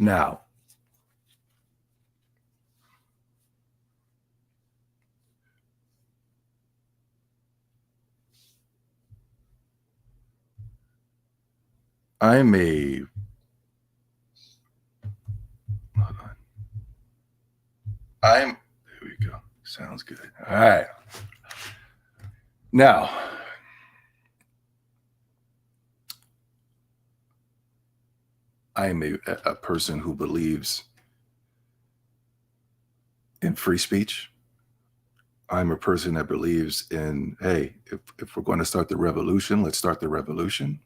Now, I'm a, hold on. There we go. Sounds good. All right. Now, I am a person who believes in free speech. I'm a person that believes in, hey, if we're going to start the revolution, let's start the revolution.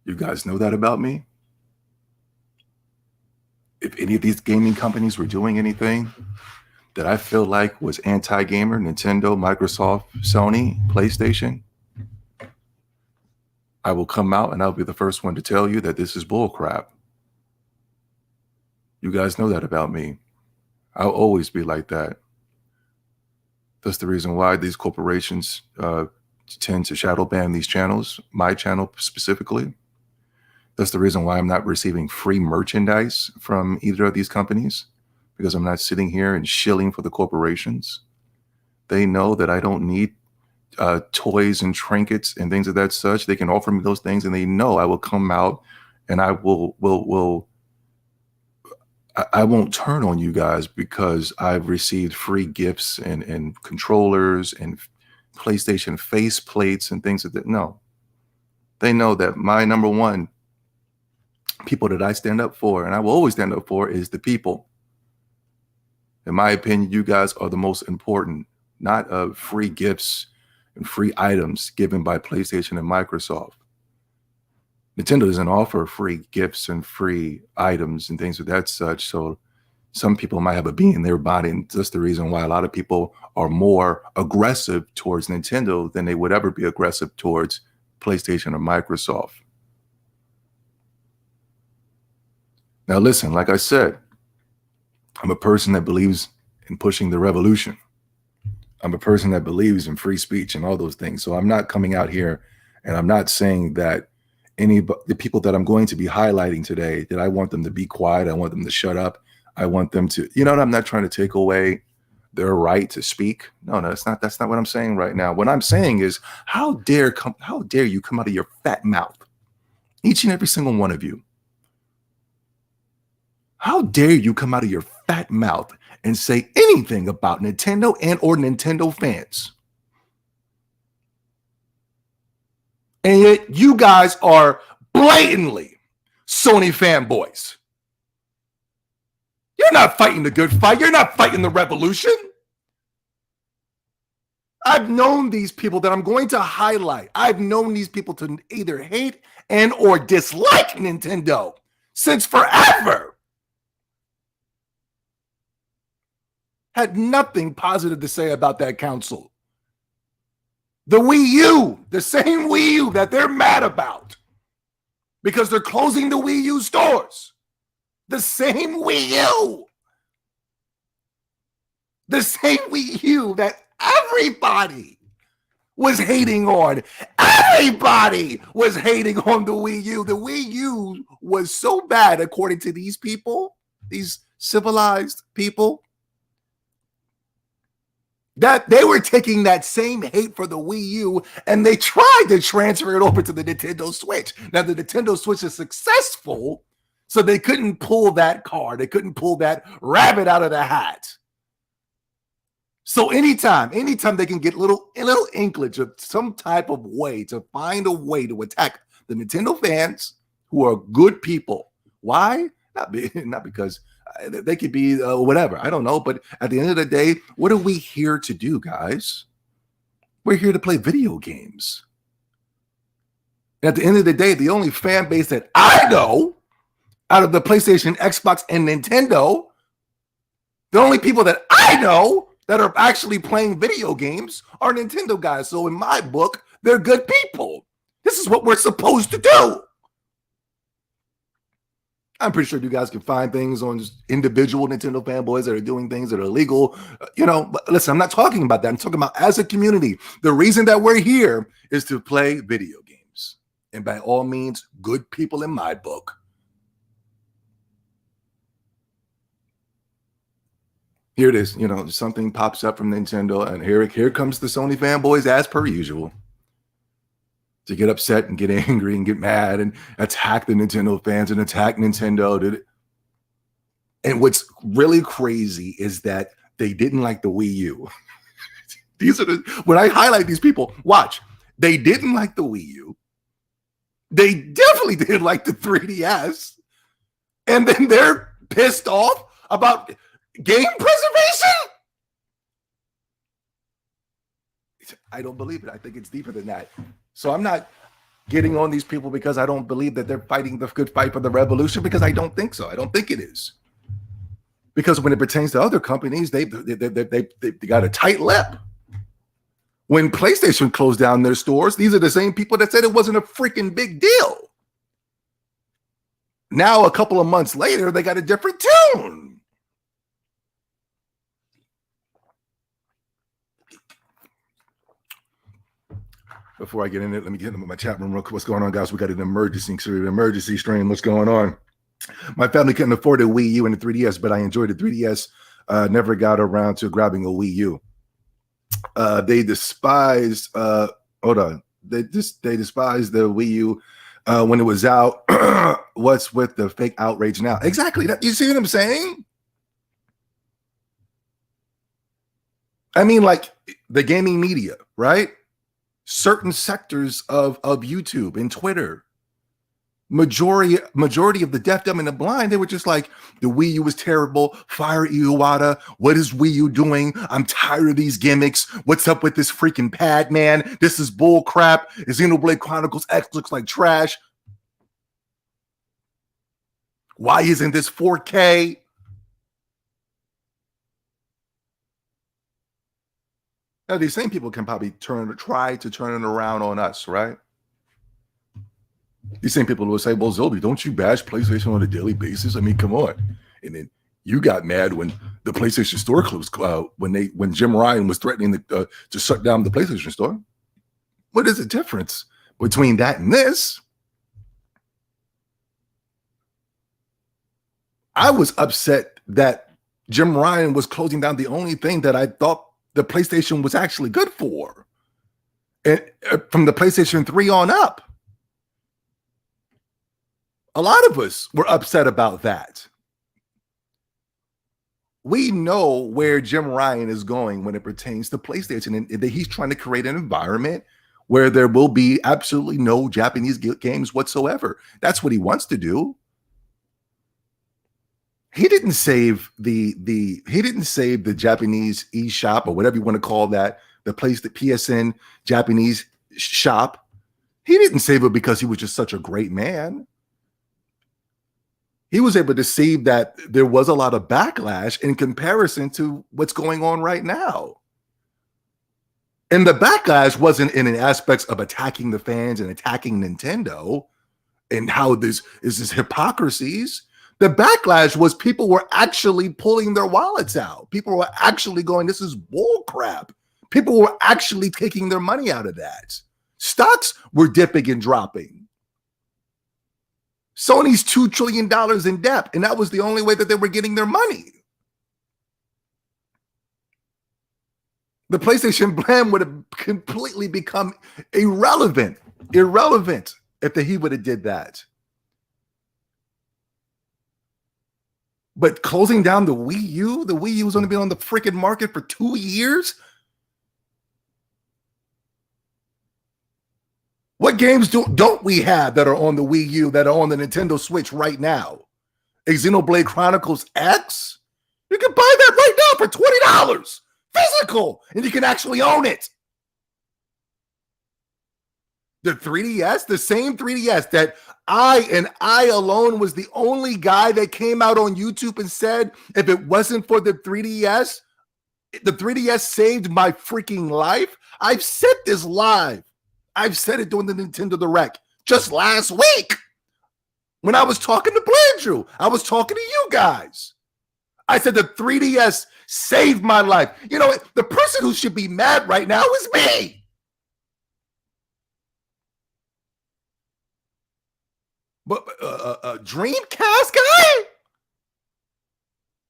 You guys know that about me. If any of these gaming companies were doing anything that I feel like was anti-gamer, Nintendo, Microsoft, Sony, PlayStation, I will come out and I'll be the first one to tell you that this is bull crap. You guys know that about me. I'll always be like that. That's the reason why these corporations tend to shadow ban these channels, my channel specifically. That's the reason why I'm not receiving free merchandise from either of these companies, because I'm not sitting here and shilling for the corporations. They know that I don't need toys and trinkets and things of that such. They can offer me those things, and they know I will come out and I I won't turn on you guys because I've received free gifts and controllers and PlayStation face plates and things like that. No, they know that my number one people that I stand up for, and I will always stand up for, is the people. In my opinion, you guys are the most important, not free gifts and free items given by PlayStation and Microsoft. Nintendo doesn't offer free gifts and free items and things of that such. So some people might have a bee in their body, and that's the reason why a lot of people are more aggressive towards Nintendo than they would ever be aggressive towards PlayStation or Microsoft. Now, listen, like I said, I'm a person that believes in pushing the revolution. I'm a person that believes in free speech and all those things. So I'm not coming out here and I'm not saying that the people that I'm going to be highlighting today, that I want them to be quiet. I want them to shut up. I want them to, I'm not trying to take away their right to speak. No, that's not what I'm saying right now. What I'm saying is, how dare you come out of your fat mouth, each and every single one of you. How dare you come out of your fat mouth and say anything about Nintendo and or Nintendo fans? And yet you guys are blatantly Sony fanboys. You're not fighting the good fight. You're not fighting the revolution. I've known these people that I'm going to highlight. I've known these people to either hate and or dislike Nintendo since forever. Had nothing positive to say about that console. The Wii U, the same Wii U that they're mad about because they're closing the Wii U stores. The same Wii U. The same Wii U that everybody was hating on. Everybody was hating on the Wii U. The Wii U was so bad, according to these people, these civilized people, that they were taking that same hate for the Wii U and they tried to transfer it over to the Nintendo Switch. Now, the Nintendo Switch is successful, so they couldn't pull that card. They couldn't pull that rabbit out of the hat. So anytime they can get little inklage of some type of way to find a way to attack the Nintendo fans who are good people. Why? Not because they could be whatever. I don't know. But at the end of the day, what are we here to do, guys? We're here to play video games. And at the end of the day, the only fan base that I know out of the PlayStation, Xbox, and Nintendo, the only people that I know that are actually playing video games are Nintendo guys. So in my book, they're good people. This is what we're supposed to do. I'm pretty sure you guys can find things on just individual Nintendo fanboys that are doing things that are illegal. But listen, I'm not talking about that. I'm talking about as a community. The reason that we're here is to play video games. And by all means, good people in my book. Here it is. Something pops up from Nintendo, and here comes the Sony fanboys as per usual to get upset and get angry and get mad and attack the Nintendo fans and attack Nintendo. And what's really crazy is that they didn't like the Wii U. When I highlight these people, watch. They didn't like the Wii U. They definitely didn't like the 3DS. And then they're pissed off about game preservation? I don't believe it. I think it's deeper than that. So I'm not getting on these people because I don't believe that they're fighting the good fight for the revolution, because I don't think so. I don't think it is. Because when it pertains to other companies, they got a tight lip. When PlayStation closed down their stores, these are the same people that said it wasn't a freaking big deal. Now, a couple of months later, they got a different tune. Before I get in it, let me get into my chat room real quick. What's going on, guys? We got an emergency stream. What's going on? My family couldn't afford a Wii U and a 3DS, but I enjoyed the 3DS. Never got around to grabbing a Wii U. They despise. Hold on. They despise the Wii U when it was out. What's with the fake outrage now? Exactly. You see what I'm saying? I mean, like the gaming media, right? Certain sectors of YouTube and Twitter, majority of the deaf, dumb, and the blind, they were just like, the Wii U was terrible. Fire Iwata. What is Wii U doing? I'm tired of these gimmicks. What's up with this freaking pad, man? This is bull crap. Xenoblade Chronicles X looks like trash. Why isn't this 4K? Now, these same people can probably try to turn it around on us, right? These same people will say, well, Zilby, don't you bash PlayStation on a daily basis? I mean, come on. And then you got mad when the PlayStation Store closed, when Jim Ryan was threatening to shut down the PlayStation Store. What is the difference between that and this? I was upset that Jim Ryan was closing down the only thing that I thought the PlayStation was actually good for, and from the PlayStation 3 on up. A lot of us were upset about that. We know where Jim Ryan is going when it pertains to PlayStation, and that he's trying to create an environment where there will be absolutely no Japanese games whatsoever. That's what he wants to do. He didn't save the Japanese eShop, or whatever you want to call that, the PSN Japanese shop. He didn't save it because he was just such a great man. He was able to see that there was a lot of backlash in comparison to what's going on right now. And the backlash wasn't in an aspects of attacking the fans and attacking Nintendo and how this hypocrisies. The backlash was people were actually pulling their wallets out. People were actually going, this is bull crap. People were actually taking their money out of that. Stocks were dipping and dropping. Sony's $2 trillion in debt, and that was the only way that they were getting their money. The PlayStation brand would have completely become irrelevant if he would have did that. But closing down the Wii U was only been on the freaking market for 2 years. What games don't we have that are on the Wii U, that are on the Nintendo Switch right now? A Xenoblade Chronicles X? You can buy that right now for $20 physical, and you can actually own it. The 3DS, the same 3DS that I alone was the only guy that came out on YouTube and said, if it wasn't for the 3DS saved my freaking life. I've said this live. I've said it during the Nintendo Direct just last week when I was talking to Blandrew. I was talking to you guys. I said the 3DS saved my life. You know, the person who should be mad right now is me. But Dreamcast guy,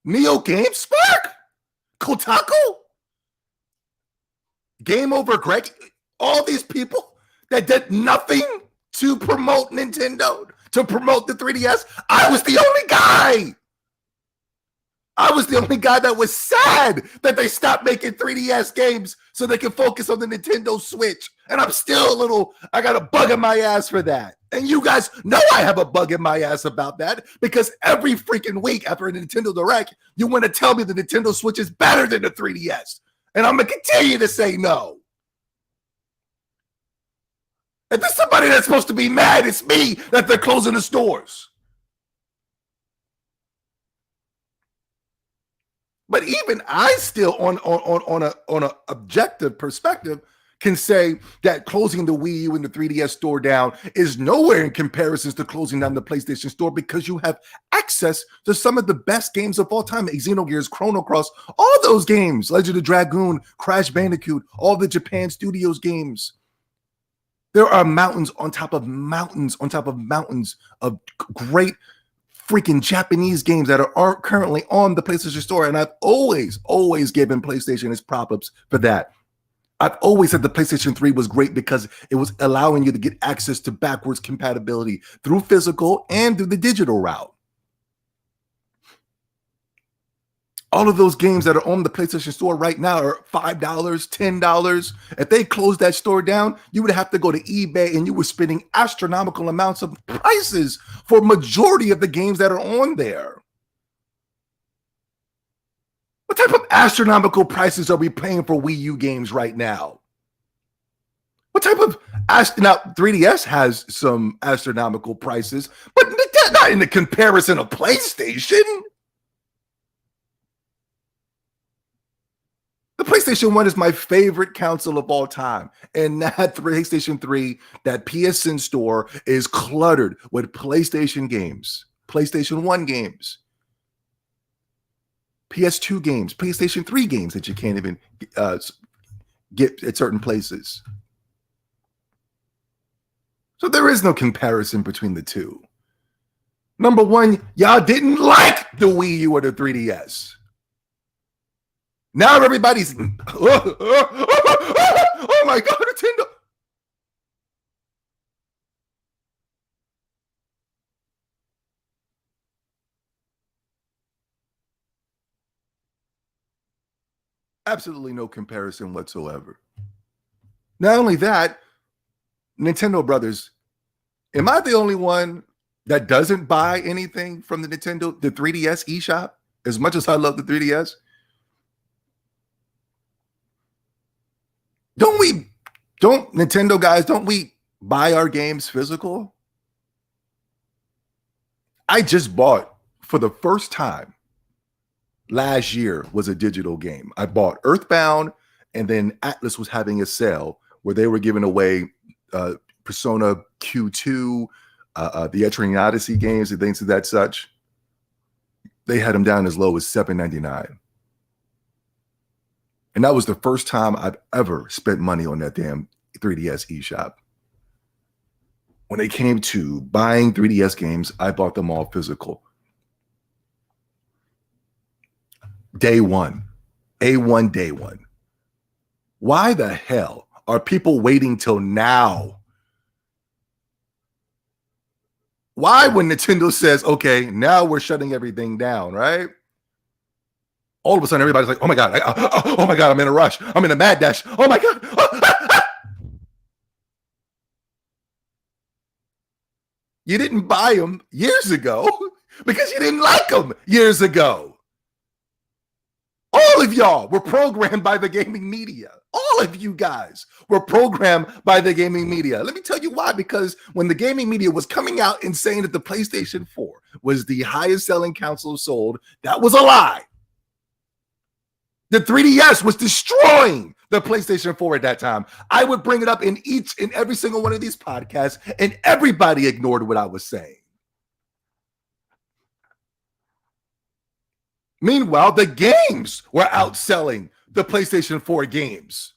Neo Game Spark, Kotaku, Game Over Greg, all these people that did nothing to promote Nintendo, to promote the 3DS. I was the only guy. I was the only guy that was sad that they stopped making 3DS games so they can focus on the Nintendo Switch. And I'm still I got a bug in my ass for that. And you guys know I have a bug in my ass about that, because every freaking week after a Nintendo Direct, you want to tell me the Nintendo Switch is better than the 3DS. And I'm going to continue to say no. If there's somebody that's supposed to be mad, it's me that they're closing the stores. But even I still, on a objective perspective, can say that closing the Wii U and the 3DS store down is nowhere in comparisons to closing down the PlayStation store, because you have access to some of the best games of all time: Xenogears, Chrono Cross, all those games, Legend of Dragoon, Crash Bandicoot, all the Japan Studios games. There are mountains on top of mountains on top of mountains of great freaking Japanese games that are currently on the PlayStation Store. And I've always given PlayStation its prop-ups for that. I've always said the PlayStation 3 was great because it was allowing you to get access to backwards compatibility through physical and through the digital route. All of those games that are on the PlayStation Store right now are $5, $10. If they closed that store down, you would have to go to eBay, and you were spending astronomical amounts of prices for majority of the games that are on there. What type of astronomical prices are we paying for Wii U games right now? What type of now 3DS has some astronomical prices, but not in the comparison of PlayStation. The PlayStation 1 is my favorite console of all time. And that PlayStation 3, that PSN store is cluttered with PlayStation games, PlayStation 1 games, PS2 games, PlayStation 3 games that you can't even get at certain places. So there is no comparison between the two. Number one, y'all didn't like the Wii U or the 3DS. Now everybody's, oh my God, Nintendo. Absolutely no comparison whatsoever. Not only that, Nintendo brothers, am I the only one that doesn't buy anything from the 3DS eShop? As much as I love the 3DS, don't Nintendo guys, don't we buy our games physical? I just bought, for the first time last year, was a digital game. I bought Earthbound, and then Atlas was having a sale where they were giving away Persona Q2, the Etrian Odyssey games and things of that such. They had them down as low as $7.99. And that was the first time I've ever spent money on that damn 3DS eShop. When it came to buying 3DS games, I bought them all physical. Day one. A1 day one. Why the hell are people waiting till now? Why, when Nintendo says, okay, now we're shutting everything down, right? All of a sudden, everybody's like, oh my God, oh my God, I'm in a rush. I'm in a mad dash. Oh my God. You didn't buy them years ago because you didn't like them years ago. All of y'all were programmed by the gaming media. All of you guys were programmed by the gaming media. Let me tell you why. Because when the gaming media was coming out and saying that the PlayStation 4 was the highest selling console sold, that was a lie. The 3DS was destroying the PlayStation 4 at that time. I would bring it up in every single one of these podcasts, and everybody ignored what I was saying. Meanwhile, the games were outselling the PlayStation 4 games.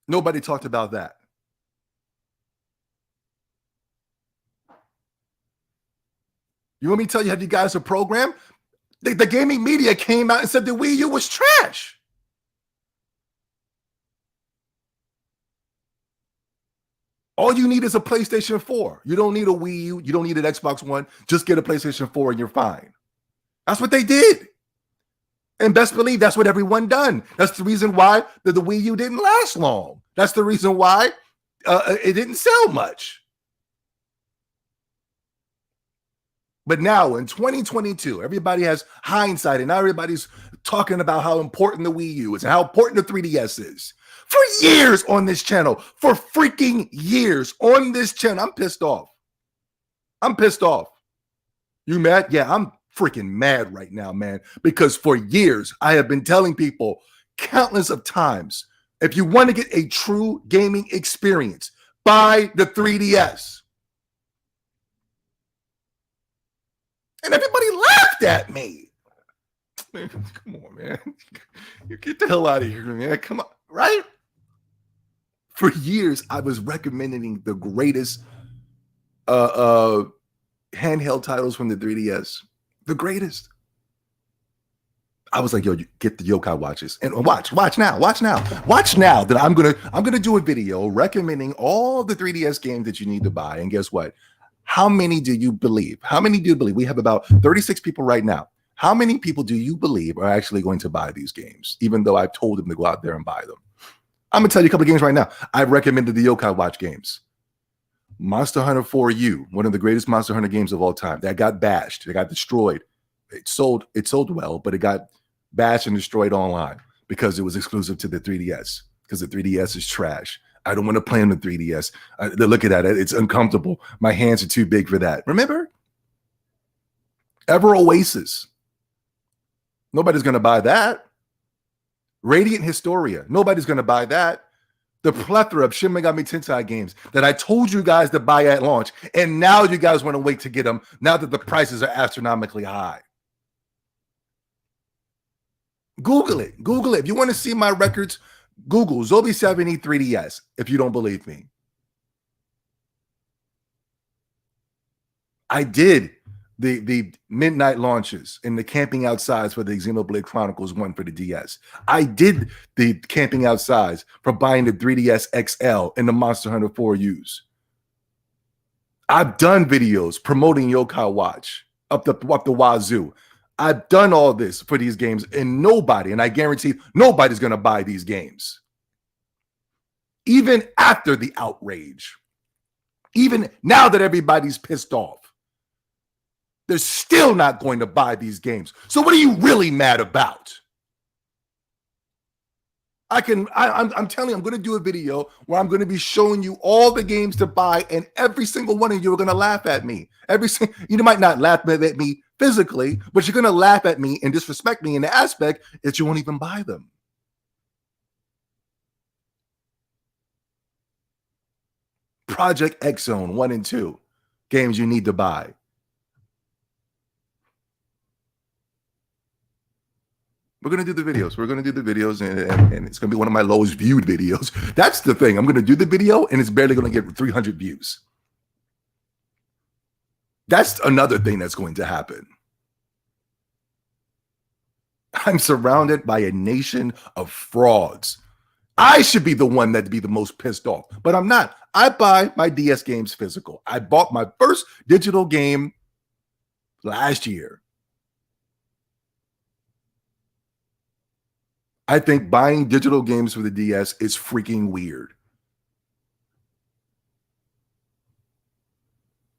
Nobody talked about that. You want me to tell you how you guys are programmed? The gaming media came out and said the Wii U was trash. All you need is a PlayStation 4. You don't need a Wii U. You don't need an Xbox One. Just get a PlayStation 4 and you're fine. That's what they did. And best believe that's what everyone done. That's the reason why the Wii U didn't last long. That's the reason why it didn't sell much. But now in 2022, everybody has hindsight and now everybody's talking about how important the Wii U is and how important the 3DS is. For years on this channel, for freaking years on this channel, I'm pissed off. I'm pissed off. You mad? Yeah, I'm freaking mad right now, man, because for years I have been telling people countless of times, if you want to get a true gaming experience, buy the 3DS. And everybody laughed at me. Man, come on, man. You get the hell out of here, man. Come on, right? For years, I was recommending the greatest handheld titles from the 3DS. The greatest. I was like, yo, you get the yokai watches. And watch now that I'm gonna do a video recommending all the 3DS games that you need to buy. And guess what? How many do you believe? We have about 36 people right now. How many people do you believe are actually going to buy these games, even though I've told them to go out there and buy them? I'm going to tell you a couple of games right now. I've recommended the Yokai Watch games. Monster Hunter 4U, one of the greatest Monster Hunter games of all time. That got bashed. It got destroyed. It sold well, but it got bashed and destroyed online because it was exclusive to the 3DS, because the 3DS is trash. I don't want to play on the 3DS. Look at that. It's uncomfortable. My hands are too big for that. Remember? Ever Oasis. Nobody's going to buy that. Radiant Historia. Nobody's going to buy that. The plethora of Shin Megami Tensei games that I told you guys to buy at launch, and now you guys want to wait to get them now that the prices are astronomically high. Google it. Google it. If you want to see my records, Google Zobi 70 3DS if you don't believe me. I did the midnight launches and the camping outsides for the Xenoblade Chronicles 1 for the DS. I did the camping outsides for buying the 3DS XL and the Monster Hunter 4Us. I've done videos promoting Yokai Watch up the wazoo. I've done all this for these games, and I guarantee nobody's going to buy these games. Even after the outrage, even now that everybody's pissed off, they're still not going to buy these games. So what are you really mad about? I'm telling you, I'm going to do a video where I'm going to be showing you all the games to buy, and every single one of you are going to laugh at me. You might not laugh at me physically, but you're going to laugh at me and disrespect me in the aspect that you won't even buy them. Project X Zone 1 and 2, games you need to buy. We're going to do the videos. And it's going to be one of my lowest viewed videos. That's the thing. I'm going to do the video, and it's barely going to get 300 views. That's another thing that's going to happen. I'm surrounded by a nation of frauds. I should be the one that'd be the most pissed off, but I'm not. I buy my DS games physical. I bought my first digital game last year. I think buying digital games for the DS is freaking weird.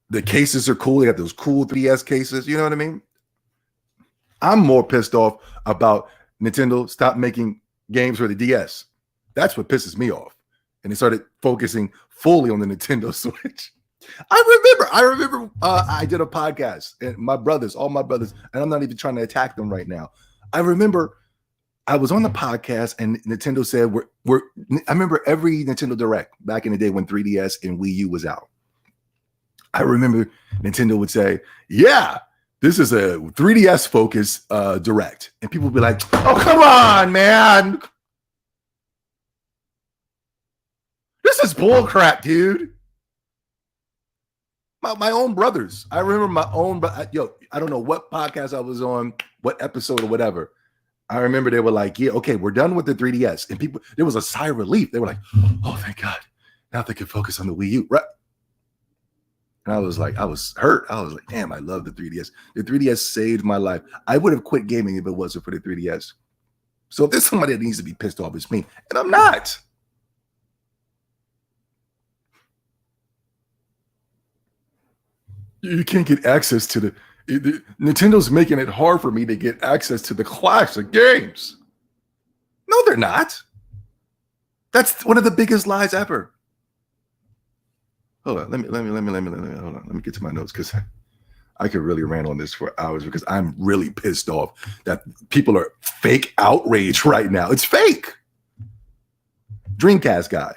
The cases are cool. They got those cool 3DS cases. You know what I mean? I'm more pissed off about Nintendo stopped making games for the DS. That's what pisses me off. And they started focusing fully on the Nintendo Switch. I remember I did a podcast, and all my brothers, and I'm not even trying to attack them right now. I remember I was on the podcast and Nintendo said, I remember every Nintendo Direct back in the day when 3DS and Wii U was out. I remember Nintendo would say, yeah, this is a 3DS focused Direct. And people would be like, oh, come on, man. This is bull crap, dude. My own brothers. I remember my own, I don't know what podcast I was on, what episode or whatever. I remember they were like, yeah, okay, we're done with the 3DS. And people, there was a sigh of relief. They were like, oh, thank God. Now they can focus on the Wii U. Right. And I was like, I was hurt. I was like, damn, I love the 3DS. The 3DS saved my life. I would have quit gaming if it wasn't for the 3DS. So if there's somebody that needs to be pissed off, it's me. And I'm not. You can't get access to the Nintendo's making it hard for me to get access to the classic games. No, they're not. That's one of the biggest lies ever. Hold on, let me hold on. Let me get to my notes because I could really rant on this for hours because I'm really pissed off that people are fake outrage right now. It's fake. Dreamcast guy.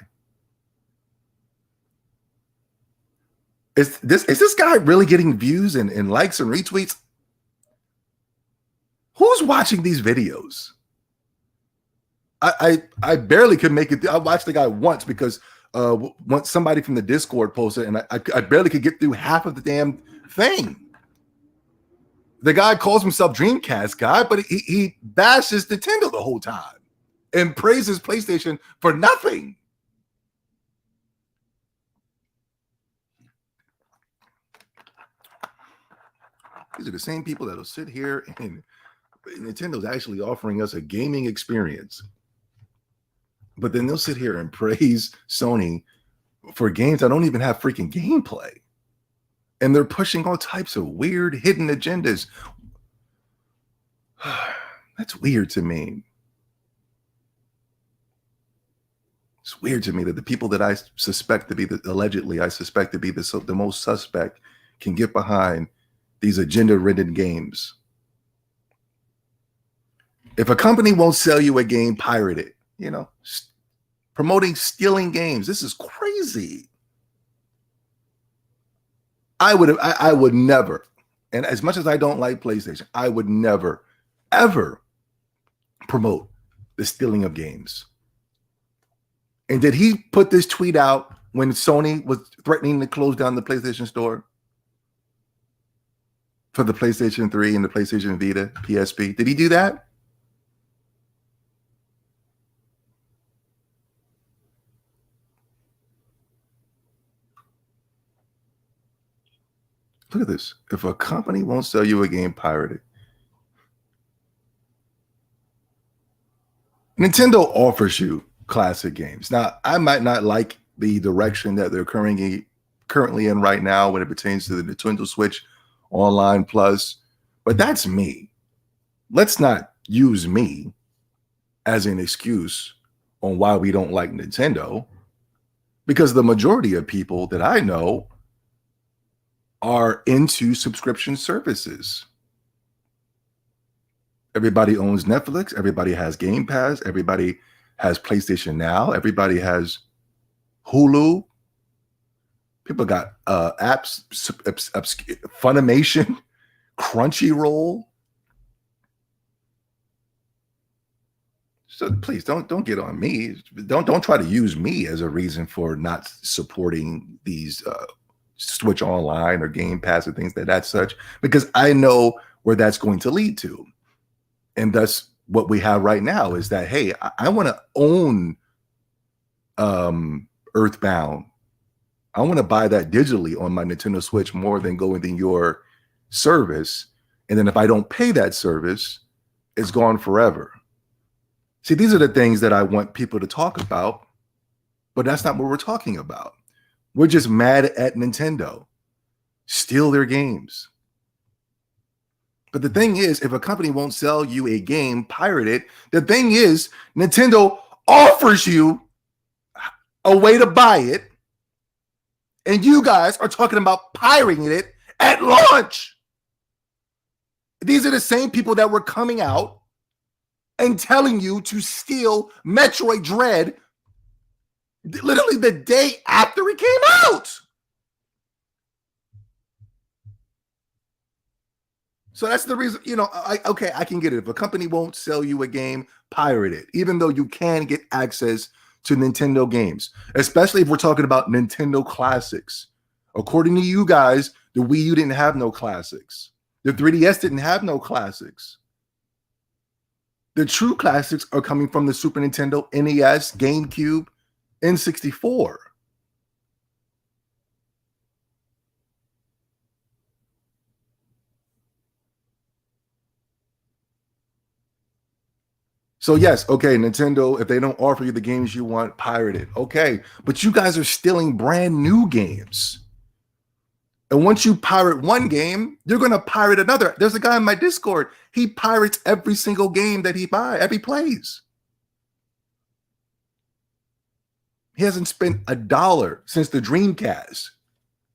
Is this guy really getting views and likes and retweets? Who's watching these videos? I barely could make it. I watched the guy once because once somebody from the Discord posted, and I barely could get through half of the damn thing. The guy calls himself Dreamcast guy, but he bashes Nintendo the whole time and praises PlayStation for nothing. These are the same people that'll sit here and Nintendo's actually offering us a gaming experience. But then they'll sit here and praise Sony for games that don't even have freaking gameplay. And they're pushing all types of weird hidden agendas. That's weird to me. It's weird to me that the people that I suspect to be allegedly I suspect to be the most suspect can get behind these agenda-ridden games. If a company won't sell you a game, pirate it. You know, promoting stealing games. This is crazy. I would never, and as much as I don't like PlayStation, I would never, ever promote the stealing of games. And did he put this tweet out when Sony was threatening to close down the PlayStation Store for the PlayStation 3 and the PlayStation Vita, PSP? Did he do that? Look at this. If a company won't sell you a game, pirate it. Nintendo offers you classic games. Now, I might not like the direction that they're currently in right now when it pertains to the Nintendo Switch Online Plus, but that's me. Let's not use me as an excuse on why we don't like Nintendo, because the majority of people that I know are into subscription services. Everybody owns Netflix. Everybody has Game Pass. Everybody has PlayStation Now. Everybody has Hulu. People got apps, Funimation, Crunchyroll. So please don't get on me. Don't try to use me as a reason for not supporting these Switch Online or Game Pass or things that such, because I know where that's going to lead to. And thus what we have right now is that, hey, I want to own Earthbound. I want to buy that digitally on my Nintendo Switch more than going in your service. And then if I don't pay that service, it's gone forever. See, these are the things that I want people to talk about, but that's not what we're talking about. We're just mad at Nintendo. Steal their games. But the thing is, if a company won't sell you a game, pirate it. The thing is, Nintendo offers you a way to buy it, and you guys are talking about pirating it at launch. These are the same people that were coming out and telling you to steal Metroid Dread literally the day after it came out. So that's the reason, I can get it. If a company won't sell you a game, pirate it, even though you can get access to Nintendo games, especially if we're talking about Nintendo classics. According to you guys, the Wii U didn't have no classics. The 3DS didn't have no classics. The true classics are coming from the Super Nintendo, NES, GameCube, N64. So yes, okay, Nintendo, if they don't offer you the games you want, pirate it. Okay, but you guys are stealing brand new games. And once you pirate one game, you're going to pirate another. There's a guy in my Discord. He pirates every single game that he plays. He hasn't spent $1 since the Dreamcast.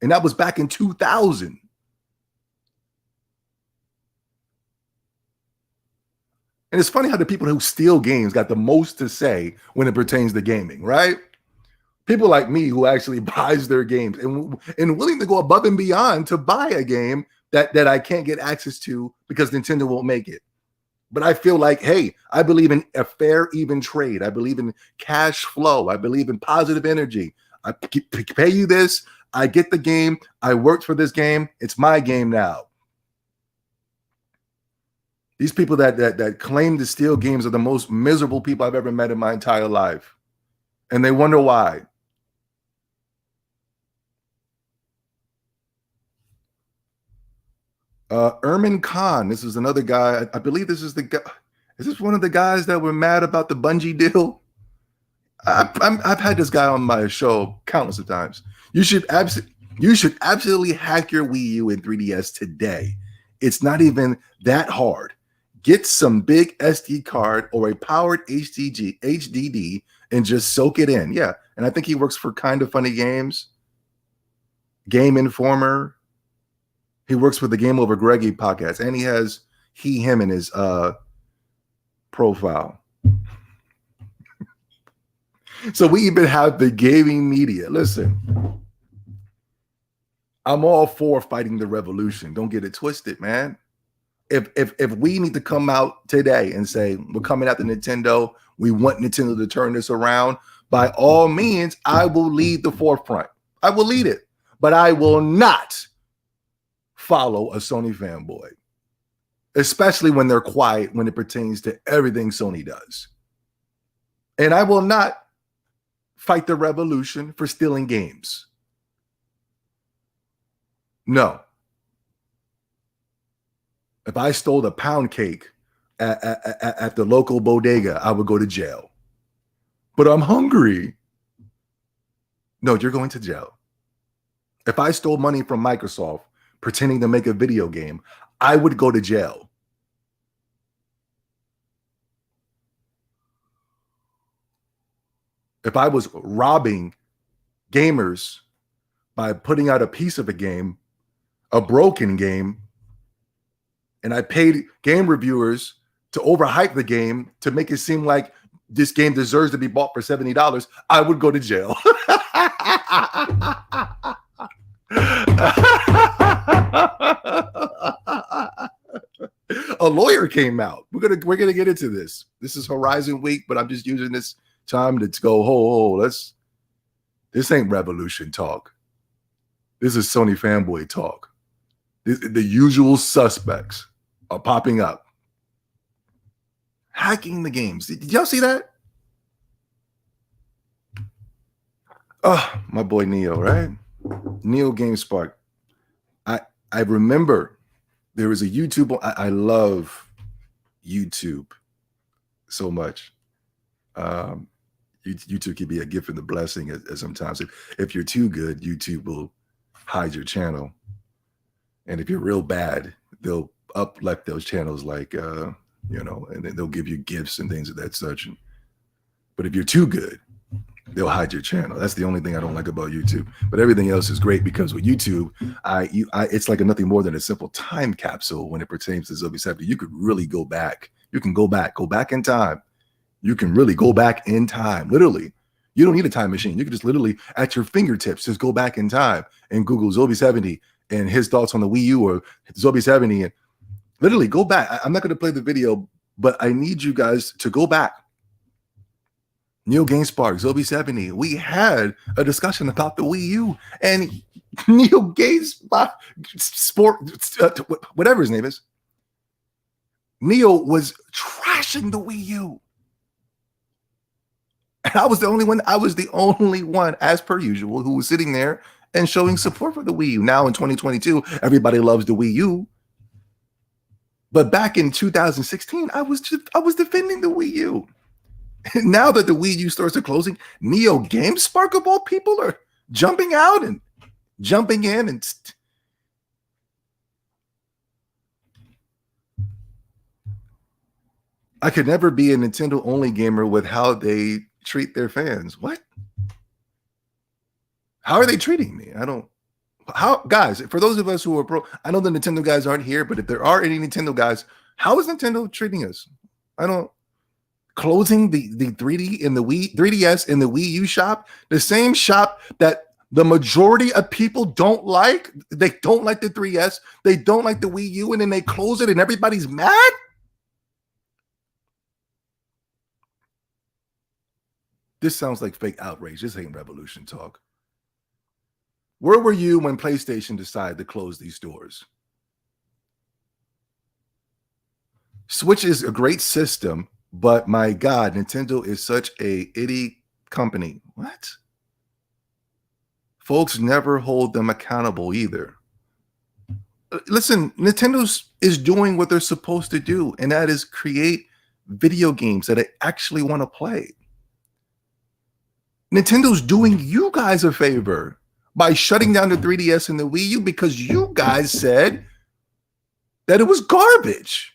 And that was back in 2000. And it's funny how the people who steal games got the most to say when it pertains to gaming, right? People like me who actually buys their games and willing to go above and beyond to buy a game that I can't get access to because Nintendo won't make it. But I feel like, hey, I believe in a fair, even trade. I believe in cash flow. I believe in positive energy. I pay you this. I get the game. I worked for this game. It's my game now. These people that claim to steal games are the most miserable people I've ever met in my entire life. And they wonder why. Ermin Khan, this is another guy. I believe this is the guy. Is this one of the guys that were mad about the Bungie deal? I've had this guy on my show countless of times. You should absolutely hack your Wii U and 3DS today. It's not even that hard. Get some big SD card or a powered HDD and just soak it in. Yeah, and I think he works for Kind of Funny Games, Game Informer. He works with the Game Over Greggy podcast, and he has him in his profile. So we even have the gaming media. Listen, I'm all for fighting the revolution. Don't get it twisted, man. If we need to come out today and say we're coming at the Nintendo, we want Nintendo to turn this around, by all means, I will lead the forefront. I will lead it, but I will not follow a Sony fanboy, especially when they're quiet when it pertains to everything Sony does. And I will not fight the revolution for stealing games. No. If I stole a pound cake at the local bodega, I would go to jail. But I'm hungry. No, you're going to jail. If I stole money from Microsoft pretending to make a video game, I would go to jail. If I was robbing gamers by putting out a piece of a game, a broken game, and I paid game reviewers to overhype the game to make it seem like this game deserves to be bought for $70, I would go to jail. A lawyer came out. We're gonna get into this. This is Horizon Week, but I'm just using this time to go, this ain't revolution talk. This is Sony fanboy talk. The usual suspects are popping up. Hacking the games. Did y'all see that? Oh, my boy Neo, right? Neo GameSpark. I remember there was a YouTube. I love YouTube so much. YouTube can be a gift and a blessing as sometimes. If you're too good, YouTube will hide your channel. And if you're real bad, they'll uplift those channels like, and then they'll give you gifts and things of that such. But if you're too good, they'll hide your channel. That's the only thing I don't like about YouTube. But everything else is great because with YouTube, it's like nothing more than a simple time capsule when it pertains to Zombie 70. You could really go back. You can go back in time. You can really go back in time, literally. You don't need a time machine. You can just literally, at your fingertips, just go back in time and Google Zombie 70 and his thoughts on the Wii U or Zombie 70 and literally go back. I'm not going to play the video, but I need you guys to go back. Neil Gainspark, Zobi 70. We had a discussion about the Wii U, and Neil Gainspark, whatever his name is, Neil was trashing the Wii U. And I was the only one, as per usual, who was sitting there and showing support for the Wii U. Now in 2022, everybody loves the Wii U. But back in 2016, I was defending the Wii U. Now that the Wii U stores are closing, Neo GameSpark of all people are jumping out and jumping in, and I could never be a Nintendo only gamer with how they treat their fans. What? How are they treating me? Guys, for those of us who are pro, I know the Nintendo guys aren't here, but if there are any Nintendo guys, how is Nintendo treating us? Closing the 3DS in the Wii U shop, the same shop that the majority of people don't like. They don't like the 3DS, they don't like the Wii U, and then they close it and everybody's mad. This sounds like fake outrage. This ain't revolution talk. Where were you when PlayStation decided to close these stores? Switch is a great system, but my God, Nintendo is such a itty company. What? Folks never hold them accountable either. Listen, Nintendo is doing what they're supposed to do, and that is create video games that I actually want to play. Nintendo's doing you guys a favor by shutting down the 3DS and the Wii U because you guys said that it was garbage.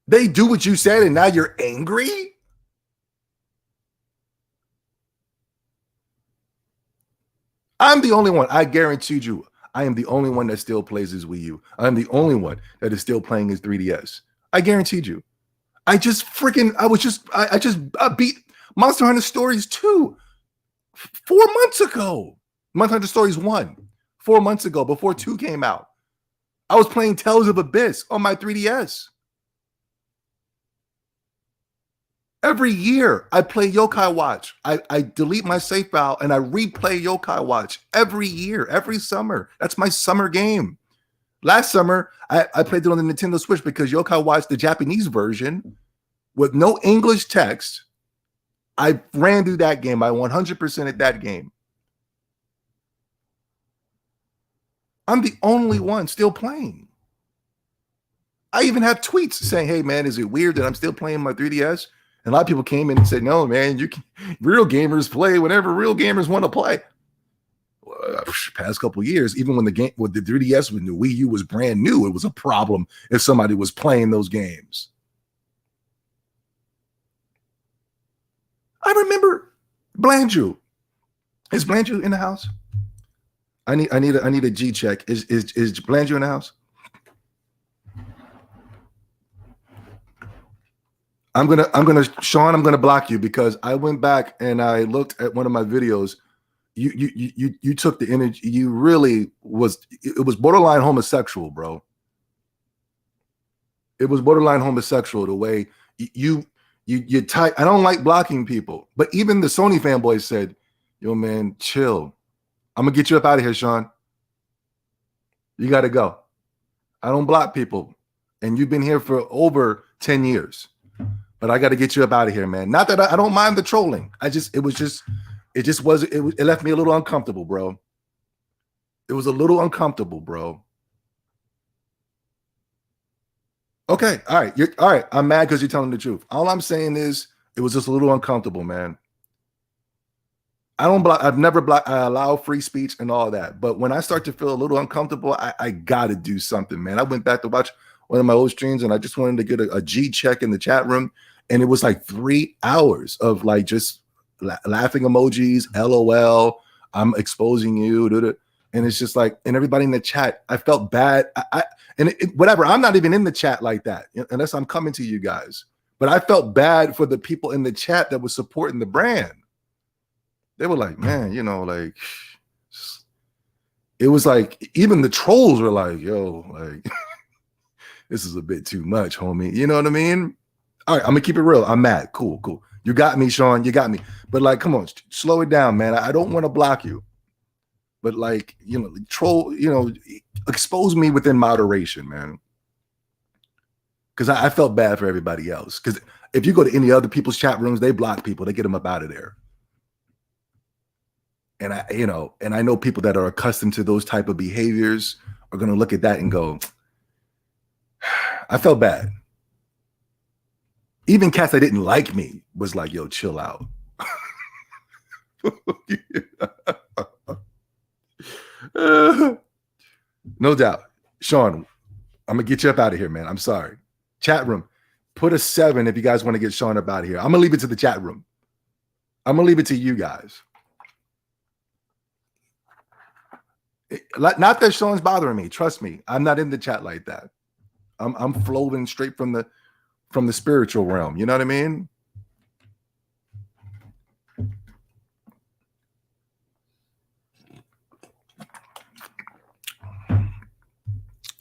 They do what you said and now you're angry? I'm the only one. I guaranteed you, I am the only one that still plays his Wii U. I'm the only one that is still playing his 3DS. I guaranteed you. I just beat Monster Hunter Stories 2 4 months ago. Monster Hunter Stories 1 4 months ago, before 2 came out. I was playing Tales of Abyss on my 3DS. Every year I play Yokai Watch. I delete my save file and I replay Yokai Watch every year, every summer. That's my summer game. Last summer, I played it on the Nintendo Switch because Yokai Watch, the Japanese version, with no English text. I ran through that game. I 100% at that game. I'm the only one still playing. I even have tweets saying, hey, man, is it weird that I'm still playing my 3DS? And a lot of people came in and said, no, man, real gamers play whenever real gamers want to play. Past couple of years, even when the 3DS, when the Wii U was brand new, it was a problem if somebody was playing those games. I remember Blandrew. Is Blandrew in the house? I need a G check. Is Blandrew in the house? Sean, I'm gonna block you because I went back and I looked at one of my videos. You took the energy. You really was. It was borderline homosexual, bro. It was borderline homosexual the way you type. I don't like blocking people, but even the Sony fanboys said, "Yo, man, chill. I'm gonna get you up out of here, Sean. You got to go. I don't block people, and you've been here for over 10 years, but I got to get you up out of here, man. Not that I don't mind the trolling. It left me a little uncomfortable, bro. It was a little uncomfortable, bro. Okay, all right. All right. I'm mad because you're telling the truth. All I'm saying is it was just a little uncomfortable, man. I don't block. I've never blocked. I allow free speech and all that. But when I start to feel a little uncomfortable, I got to do something, man. I went back to watch one of my old streams and I just wanted to get a G check in the chat room. And it was like 3 hours of like just laughing emojis, LOL, I'm exposing you. And it's just like, and everybody in the chat, I felt bad. Whatever, I'm not even in the chat like that unless I'm coming to you guys. But I felt bad for the people in the chat that was supporting the brand. They were like, man, like, it was like, even the trolls were like, yo, like, this is a bit too much, homie. You know what I mean? All right, I'm gonna keep it real. I'm mad. Cool, cool. You got me, Sean. You got me. But like, come on, slow it down, man. I don't want to block you, but like, troll. Expose me within moderation, man. Because I felt bad for everybody else. Because if you go to any other people's chat rooms, they block people. They get them up out of there. And I know people that are accustomed to those type of behaviors are gonna look at that and go, I felt bad. Even cats that didn't like me was like, yo, chill out. No doubt. Sean, I'm gonna get you up out of here, man. I'm sorry. Chat room, put a 7 if you guys want to get Sean up out of here. I'm gonna leave it to the chat room. I'm gonna leave it to you guys. Not that Sean's bothering me. Trust me, I'm not in the chat like that. I'm flowing straight from the spiritual realm. You know what I mean?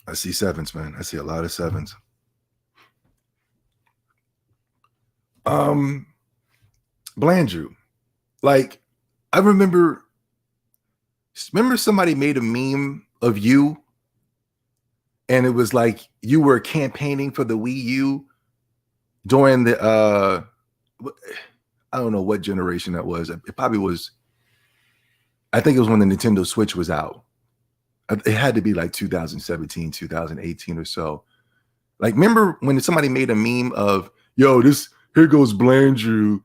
I see 7s, man. I see a lot of 7s. Blandrew, like, I remember somebody made a meme of you, and it was like you were campaigning for the Wii U during the I don't know what generation that was. It probably was, I think it was when the Nintendo Switch was out. It had to be like 2017, 2018 or so. Like, remember when somebody made a meme of, yo, here goes Blandrew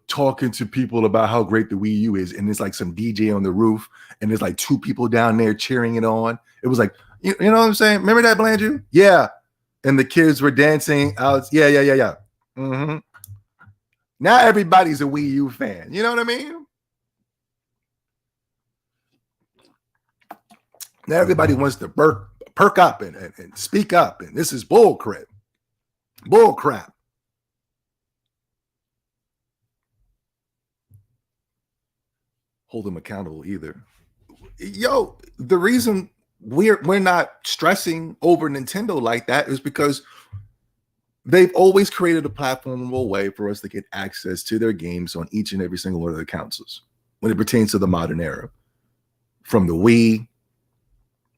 talking to people about how great the Wii U is, and there's like some DJ on the roof, and there's like 2 people down there cheering it on. It was like, you know what I'm saying? Remember that, Blandrew? Yeah. And the kids were dancing out. Yeah. Mm-hmm. Now everybody's a Wii U fan. You know what I mean? Now everybody wants to perk up and speak up, and this is bull crap. Bull crap. Hold them accountable either. Yo, the reason we're not stressing over Nintendo like that is because they've always created a platformable way for us to get access to their games on each and every single one of their consoles when it pertains to the modern era. From the Wii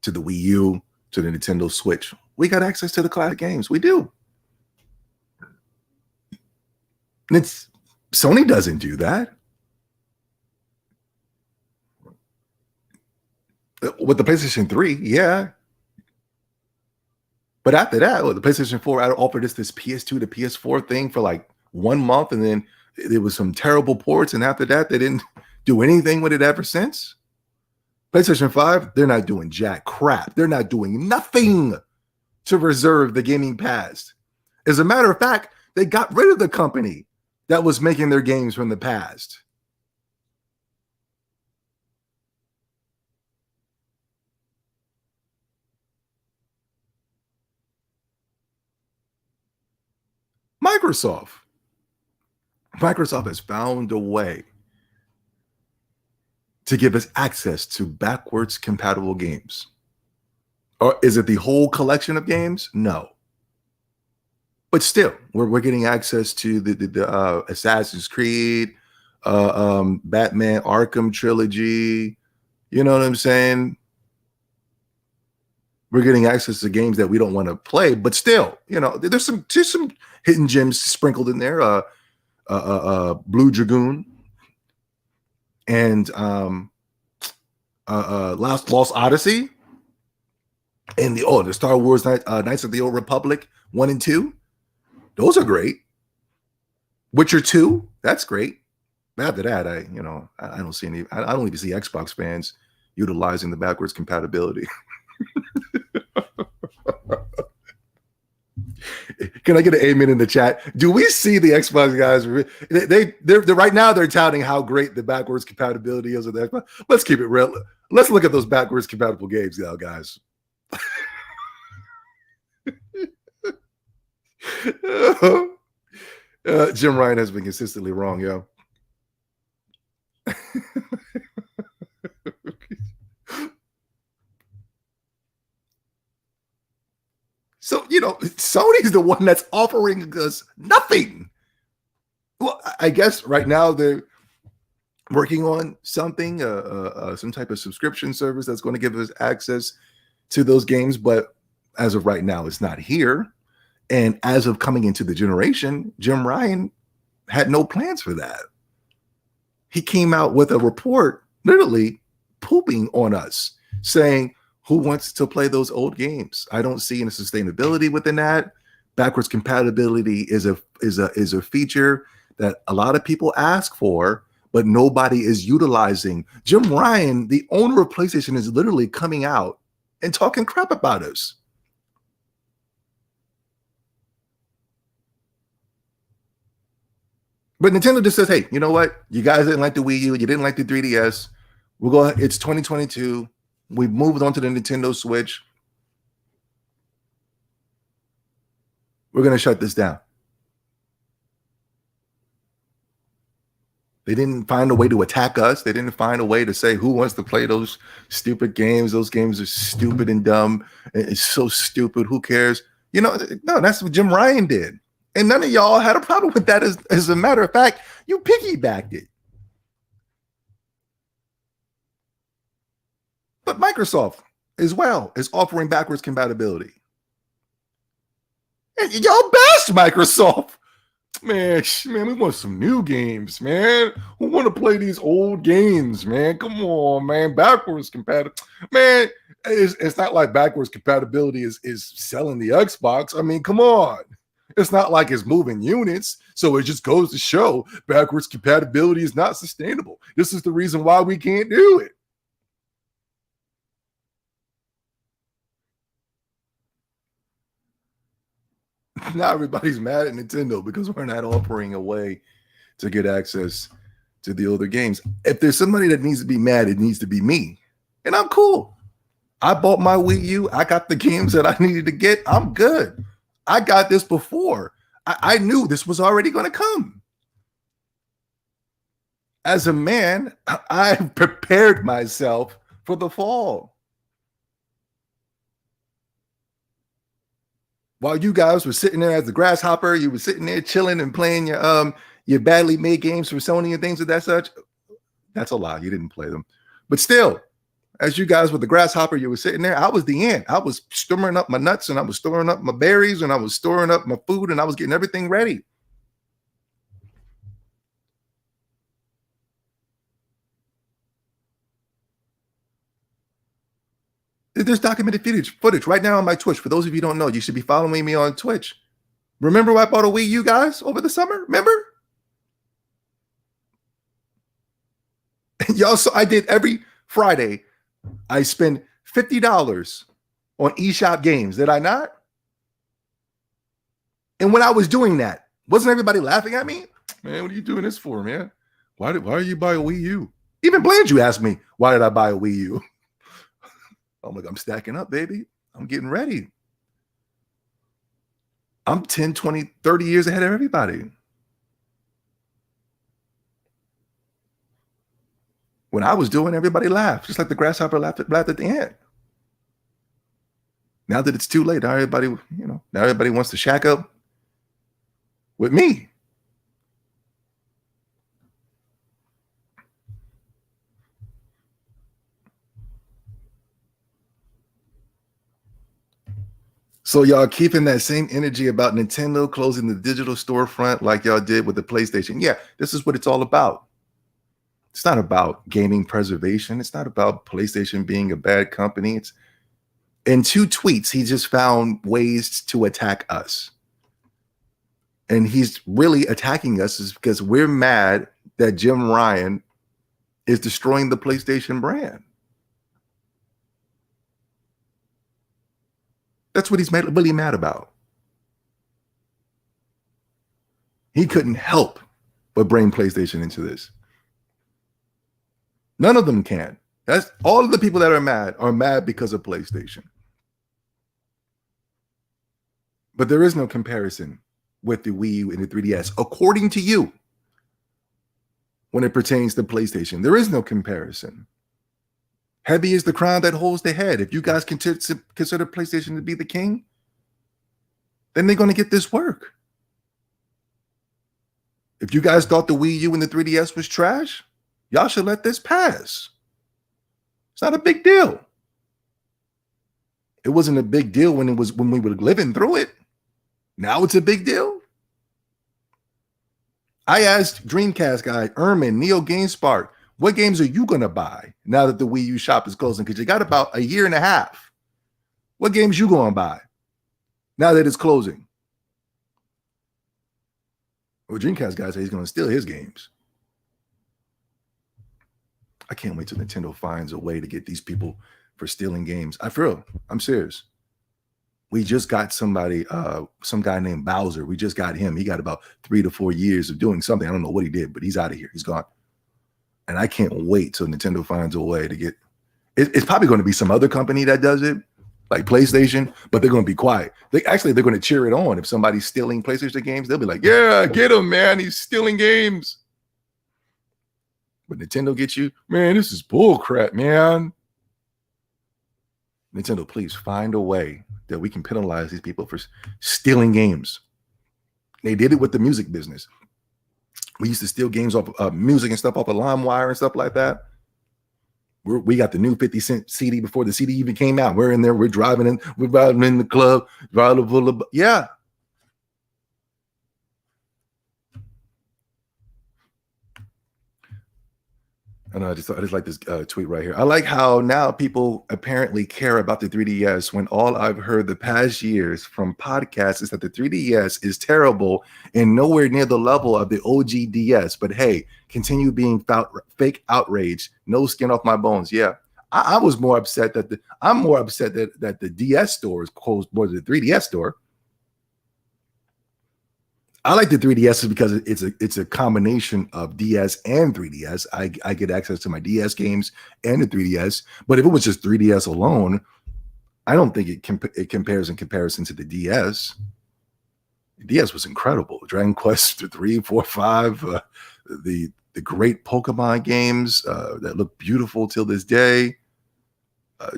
to the Wii U to the Nintendo Switch, we got access to the classic games. We do. And Sony doesn't do that. With the PlayStation 3, yeah. But after that, the PlayStation 4 offered us this PS2 to PS4 thing for like 1 month, and then there was some terrible ports, and after that, they didn't do anything with it ever since. PlayStation 5, they're not doing jack crap. They're not doing nothing to preserve the gaming past. As a matter of fact, they got rid of the company that was making their games from the past. Microsoft has found a way to give us access to backwards compatible games. Or is it the whole collection of games? No. But still, we're getting access to the Assassin's Creed, Batman Arkham trilogy. You know what I'm saying? We're getting access to games that we don't want to play, but still, there's some hidden gems sprinkled in there. Blue Dragoon and Lost Odyssey, and the Star Wars Knights of the Old Republic 1 and 2. Those are great. Witcher 2, that's great. After that, I don't see any. I don't even see Xbox fans utilizing the backwards compatibility. Can I get an amen in the chat? Do we see the Xbox guys? They're right now they're touting how great the backwards compatibility is with the Xbox. Let's keep it real. Let's look at those backwards compatible games now, guys. Jim Ryan has been consistently wrong, yo. So, Sony's the one that's offering us nothing. Well, I guess right now they're working on something, some type of subscription service that's going to give us access to those games. But as of right now, it's not here. And as of coming into the generation, Jim Ryan had no plans for that. He came out with a report literally pooping on us, saying, who wants to play those old games? I don't see any sustainability within that. Backwards compatibility is a feature that a lot of people ask for, but nobody is utilizing. Jim Ryan, the owner of PlayStation, is literally coming out and talking crap about us. But Nintendo just says, hey, you know what? You guys didn't like the Wii U. You didn't like the 3DS. We'll go. It's 2022. We've moved on to the Nintendo Switch. We're going to shut this down. They didn't find a way to attack us. They didn't find a way to say who wants to play those stupid games. Those games are stupid and dumb. It's so stupid. Who cares? No, that's what Jim Ryan did. And none of y'all had a problem with that. As a matter of fact, you piggybacked it. But Microsoft as well is offering backwards compatibility. And y'all bashed Microsoft. Man, we want some new games, man. We want to play these old games, man. Come on, man. Backwards compatible. Man, it's not like backwards compatibility is selling the Xbox. I mean, come on. It's not like it's moving units. So it just goes to show backwards compatibility is not sustainable. This is the reason why we can't do it. Now everybody's mad at Nintendo because we're not offering a way to get access to the older games. If there's somebody that needs to be mad, it needs to be me. And I'm cool. I bought my Wii U. I got the games that I needed to get. I'm good. I got this before. I knew this was already going to come. As a man, I prepared myself for the fall. While you guys were sitting there as the grasshopper, you were sitting there chilling and playing your badly made games for Sony and things of that such. That's a lie. You didn't play them. But still, as you guys were the grasshopper, you were sitting there. I was the ant. I was storing up my nuts and I was storing up my berries and I was storing up my food and I was getting everything ready. There's documented footage right now on my Twitch. For those of you who don't know, you should be following me on Twitch. Remember I bought a Wii U, guys, over the summer? Remember? Y'all, so I did every Friday. I spend $50 on eShop games. Did I not? And when I was doing that, wasn't everybody laughing at me? Man, what are you doing this for, man? Why are you buy a Wii U? Even Blanche, asked me, why did I buy a Wii U? I'm like, I'm stacking up, baby. I'm getting ready. I'm 10, 20, 30 years ahead of everybody. When I was doing, everybody laughed, just like the grasshopper laughed at the ant. Now that it's too late, now everybody wants to shack up with me. So y'all keeping that same energy about Nintendo closing the digital storefront like y'all did with the PlayStation. Yeah, this is what it's all about. It's not about gaming preservation. It's not about PlayStation being a bad company. It's in 2 tweets, he just found ways to attack us. And he's really attacking us is because we're mad that Jim Ryan is destroying the PlayStation brand. That's what he's really mad about. He couldn't help but bring PlayStation into this. None of them can. That's all of the people that are mad because of PlayStation. But there is no comparison with the Wii U and the 3DS, according to you, when it pertains to PlayStation. There is no comparison. Heavy is the crown that holds the head. If you guys consider PlayStation to be the king, then they're going to get this work. If you guys thought the Wii U and the 3DS was trash, y'all should let this pass. It's not a big deal. It wasn't a big deal when we were living through it. Now it's a big deal. I asked Dreamcast guy, Ermin, Neo GameSpark, what games are you going to buy now that the Wii U shop is closing? Because you got about a year and a half. What games you going to buy now that it's closing? Well, Dreamcast guy said he's going to steal his games. I can't wait till Nintendo finds a way to get these people for stealing games. I'm serious. We just got somebody, some guy named Bowser. We just got him. He got about 3 to 4 years of doing something. I don't know what he did, but he's out of here. He's gone. And I can't wait till Nintendo finds a way to get. It's probably going to be some other company that does it, like PlayStation, but they're going to be quiet. They're going to cheer it on. If somebody's stealing PlayStation games, they'll be like, yeah, get him, man. He's stealing games. But Nintendo gets you, man, this is bull crap, man. Nintendo, please find a way that we can penalize these people for stealing games. They did it with the music business. We used to steal games off music and stuff off of LimeWire and stuff like that. We got the new 50 Cent CD before the CD even came out. We're in there. We're driving in the club. Yeah. I know. I just like this tweet right here. I like how now people apparently care about the 3DS when all I've heard the past years from podcasts is that the 3DS is terrible and nowhere near the level of the OG DS. But hey, continue being fake outrage. No skin off my bones. Yeah, I was more upset that the DS store is closed more than the 3DS store. I like the 3DS because it's a combination of DS and 3DS. I get access to my DS games and the 3DS. But if it was just 3DS alone, I don't think it compares in comparison to the DS. The DS was incredible. Dragon Quest 3, 4, 5, the great Pokemon games that look beautiful till this day.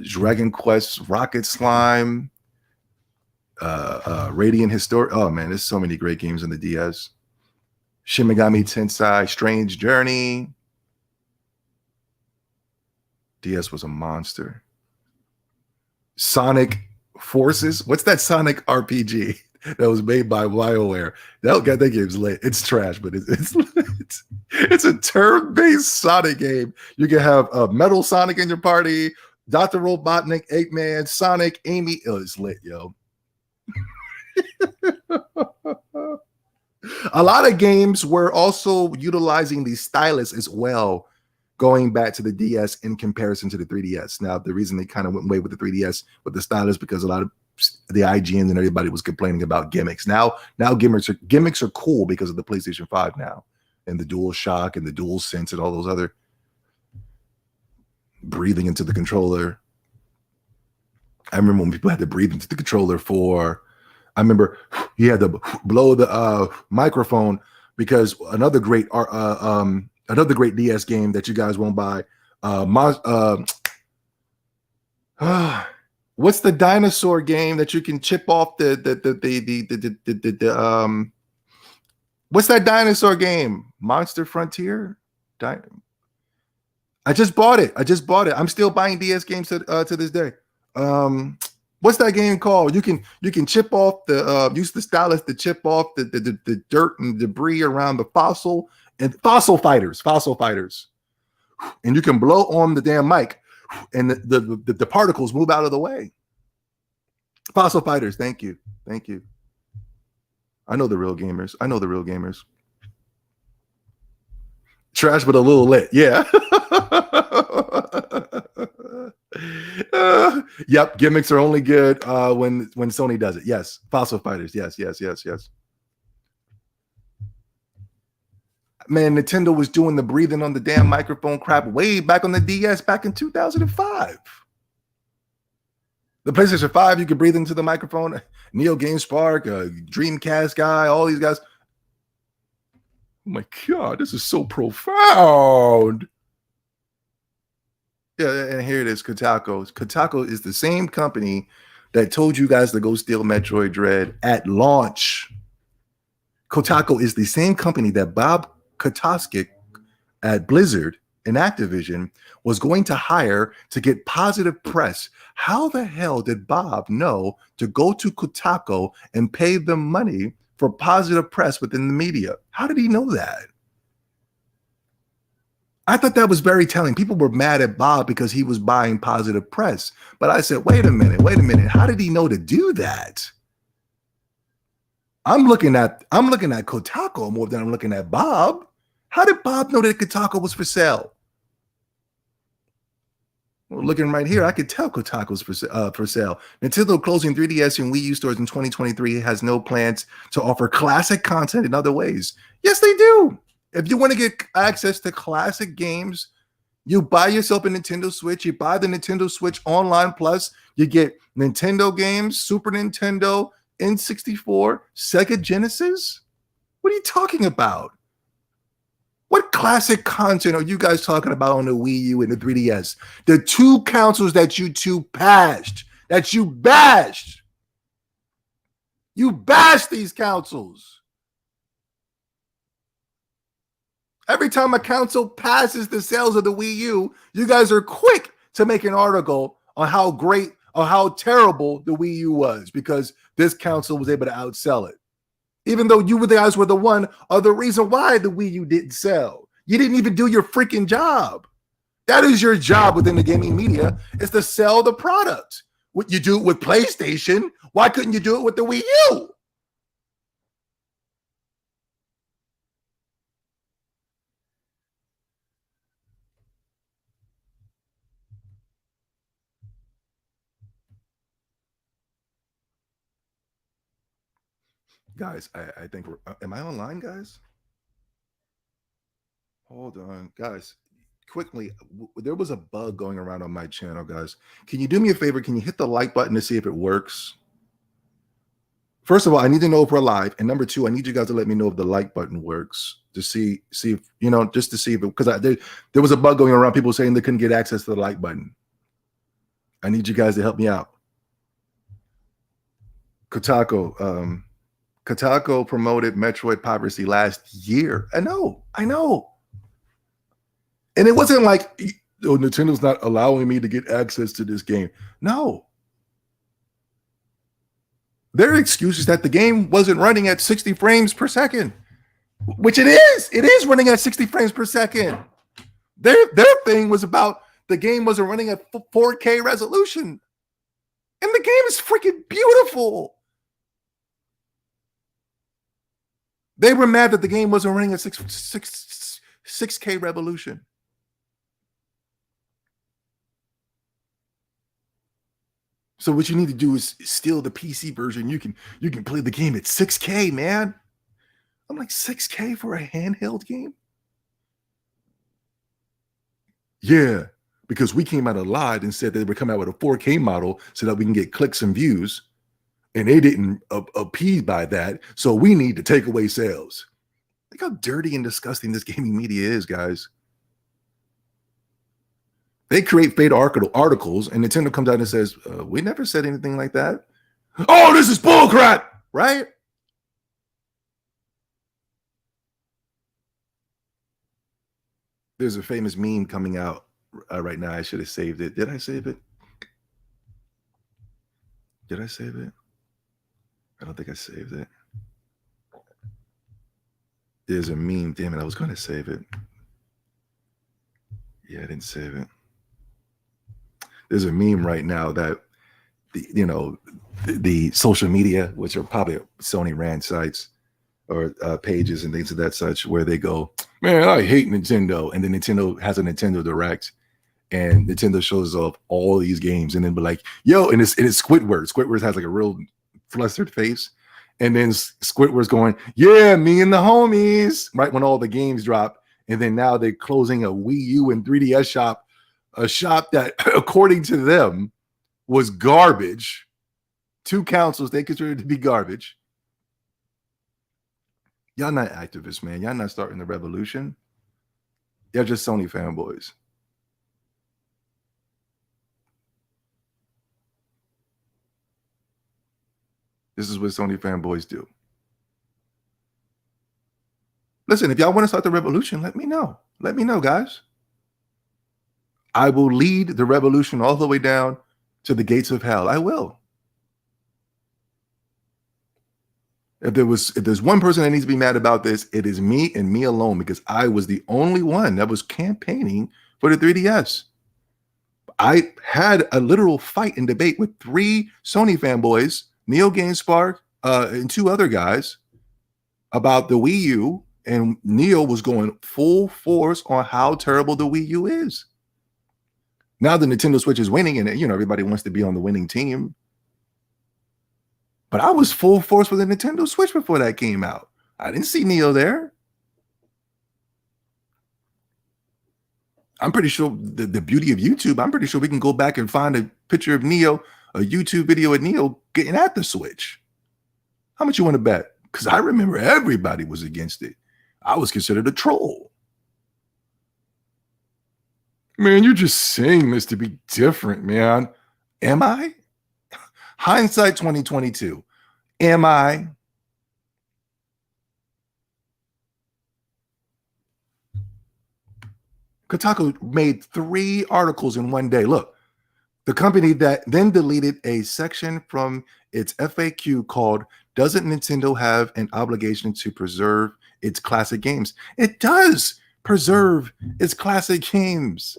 Dragon Quest, Rocket Slime. Radiant Historic. Oh man, there's so many great games in the DS. Shin Megami Tensei, Strange Journey. DS was a monster. Sonic Forces. What's that Sonic RPG that was made by BioWare? That game's lit. It's trash, but it's a turn-based Sonic game. You can have Metal Sonic in your party, Dr. Robotnik, Eggman, Sonic, Amy. Oh, it's lit, yo. A lot of games were also utilizing the stylus as well, going back to the DS in comparison to the 3DS. Now, the reason they kind of went away with the 3DS with the stylus because a lot of the IGN and everybody was complaining about gimmicks. Now gimmicks are cool because of the PlayStation 5 now, and the DualShock and the DualSense and all those other breathing into the controller. I remember when people had to breathe into the controller I remember you had to blow the microphone because another great DS game that you guys won't buy. What's the dinosaur game that you can chip off what's that dinosaur game? Monster Frontier? I just bought it. I'm still buying DS games to this day. What's that game called? You can chip off use the stylus to chip off the dirt and debris around the fossil fighters, and you can blow on the damn mic, and the particles move out of the way. Fossil fighters, thank you. I know the real gamers. Trash, but a little lit, yeah. Yep, gimmicks are only good when Sony does it. Yes, fossil fighters. Yes. Man, Nintendo was doing the breathing on the damn microphone crap way back on the DS back in 2005. The PlayStation 5, you could breathe into the microphone. Neo GameSpark, Dreamcast guy, all these guys. Oh my God, this is so profound. Yeah, and here it is, Kotaku. Kotaku is the same company that told you guys to go steal Metroid Dread at launch. Kotaku is the same company that Bob Kotick at Blizzard and Activision was going to hire to get positive press. How the hell did Bob know to go to Kotaku and pay them money for positive press within the media? How did he know that? I thought that was very telling. People were mad at Bob because he was buying positive press. But I said, wait a minute. How did he know to do that? I'm looking at Kotaku more than I'm looking at Bob. How did Bob know that Kotaku was for sale? Well, looking right here, I could tell Kotaku was for sale. Nintendo closing 3DS and Wii U stores in 2023 has no plans to offer classic content in other ways. Yes, they do. If you want to get access to classic games, you buy yourself a Nintendo Switch. You buy the Nintendo Switch Online Plus. You get Nintendo games, Super Nintendo, N64, Sega Genesis. What are you talking about? What classic content are you guys talking about on the Wii U and the 3DS? The two consoles that you two bashed, that you bashed. You bashed these consoles. Every time a console passes the sales of the Wii U, you guys are quick to make an article on how great or how terrible the Wii U was because this console was able to outsell it. Even though you guys were the one or the reason why the Wii U didn't sell. You didn't even do your freaking job. That is your job within the gaming media, is to sell the product. What you do with PlayStation, why couldn't you do it with the Wii U? Guys, I think we're, am I online, guys? Hold on, guys. Quickly, there was a bug going around on my channel, guys. Can you do me a favor? Can you hit the like button to see if it works? First of all, I need to know if we're live, and number two, I need you guys to let me know if the like button works to see if just to see if it, because there was a bug going around, people saying they couldn't get access to the like button. I need you guys to help me out. Kotaku promoted Metroid Piracy last year. I know. And it wasn't like, oh, Nintendo's not allowing me to get access to this game. No. Their excuse is that the game wasn't running at 60 frames per second, which it is. It is running at 60 frames per second. Their thing was about the game wasn't running at 4K resolution. And the game is freaking beautiful. They were mad that the game wasn't running at 6K resolution. So what you need to do is steal the PC version. You can play the game at 6K, man. I'm like, 6K for a handheld game? Yeah, because we came out a lot and said that they were coming out with a 4K model so that we can get clicks and views. And they didn't appease by that. So we need to take away sales. Look how dirty and disgusting this gaming media is, guys. They create fake articles, and Nintendo comes out and says, we never said anything like that. Oh, this is bullcrap, right? There's a famous meme coming out right now. I should have saved it. Did I save it? Did I save it? I don't think I saved it. There's a meme. Damn it, I was going to save it. Yeah, I didn't save it. There's a meme right now that the social media, which are probably Sony ran sites or pages and things of that such, where they go, man, I hate Nintendo, and then Nintendo has a Nintendo Direct, and Nintendo shows off all these games, and then be like, yo, and it's Squidward. Squidward has like a real flustered face, and then Squidward's going, yeah, me and the homies, right when all the games drop, and then now they're closing a Wii U and 3DS shop. A shop that, according to them, was garbage. Two consoles they considered to be garbage. Y'all not activists, man. Y'all not starting the revolution. Y'all just Sony fanboys. This is what Sony fanboys do. Listen, if y'all want to start the revolution, let me know. Let me know, guys. I will lead the revolution all the way down to the gates of hell. I will. If there's one person that needs to be mad about this, it is me and me alone, because I was the only one that was campaigning for the 3DS. I had a literal fight and debate with 3 Sony fanboys, Neo GameSpark, and 2 other guys about the Wii U, and Neo was going full force on how terrible the Wii U is. Now the Nintendo Switch is winning, and everybody wants to be on the winning team. But I was full force for the Nintendo Switch before that came out. I didn't see Neo there. I'm pretty sure the beauty of YouTube, I'm pretty sure we can go back and find a picture of Neo, a YouTube video of Neo getting at the Switch. How much you want to bet? Because I remember everybody was against it. I was considered a troll. Man, you're just saying this to be different, man. Am I? Hindsight 2022. Am I? Kotaku made 3 articles in one day. Look, the company that then deleted a section from its FAQ called, "Doesn't Nintendo have an obligation to preserve its classic games?" It does preserve its classic games.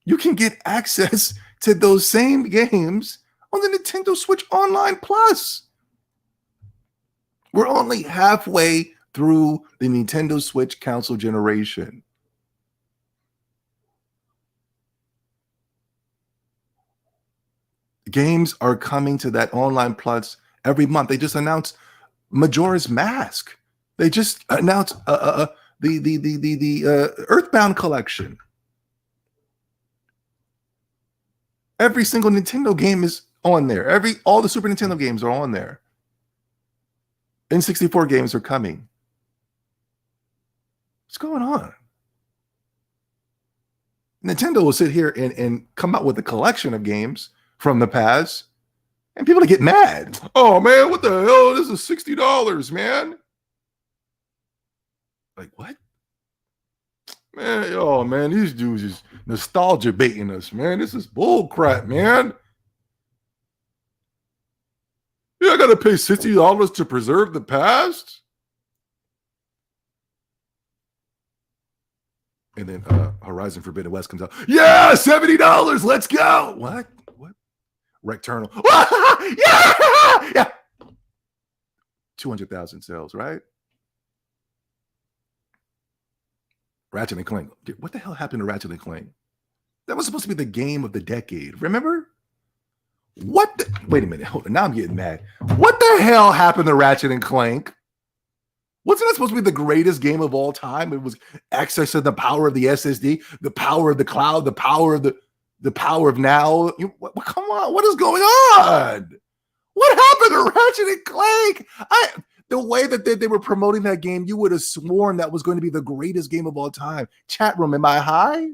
You can get access to those same games on the Nintendo Switch Online Plus. We're only halfway through the Nintendo Switch console generation. Games are coming to that Online Plus every month. They just announced Majora's Mask. They just announced the Earthbound collection. Every single Nintendo game is on there. All the Super Nintendo games are on there. N64 games are coming. What's going on? Nintendo will sit here and come out with a collection of games from the past, and people to get mad. Oh man, what the hell? This is $60, man. Like what? Man, oh man, these dudes is nostalgia baiting us, man. This is bull crap, man. Yeah, I gotta pay $60 to preserve the past. And then Horizon Forbidden West comes out. Yeah, $70. Let's go. What? Recturnal. Yeah. 200,000 sales, right? Ratchet and Clank. What the hell happened to Ratchet and Clank? That was supposed to be the game of the decade. Remember? Wait a minute. Hold on. Now I'm getting mad. What the hell happened to Ratchet and Clank? Wasn't that supposed to be the greatest game of all time? It was access to the power of the SSD, the power of the cloud, the power of now. Come on, what is going on? What happened to Ratchet and Clank? The way that they were promoting that game, you would have sworn that was going to be the greatest game of all time. Chat room, am I high?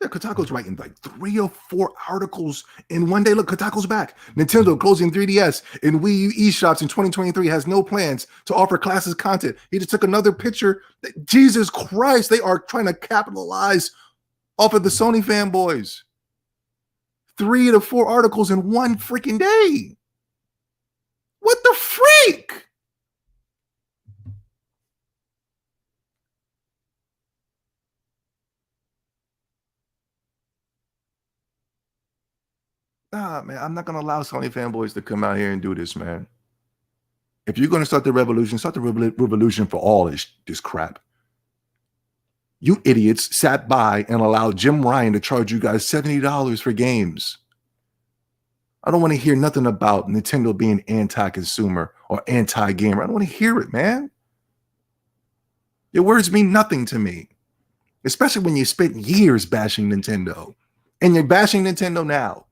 Yeah, Kotaku's writing like 3 or 4 articles in one day. Look, Kotaku's back. Nintendo closing 3DS and Wii U eShops in 2023 has no plans to offer classic content. He just took another picture. Jesus Christ, they are trying to capitalize off of the Sony fanboys. 3 to 4 articles in one freaking day. What the freak? Nah, man, I'm not going to allow Sony fanboys to come out here and do this, man. If you're going to start the revolution for all this crap. You idiots sat by and allowed Jim Ryan to charge you guys $70 for games. I don't want to hear nothing about Nintendo being anti-consumer or anti-gamer. I don't want to hear it, man. Your words mean nothing to me, especially when you spent years bashing Nintendo. And you're bashing Nintendo now.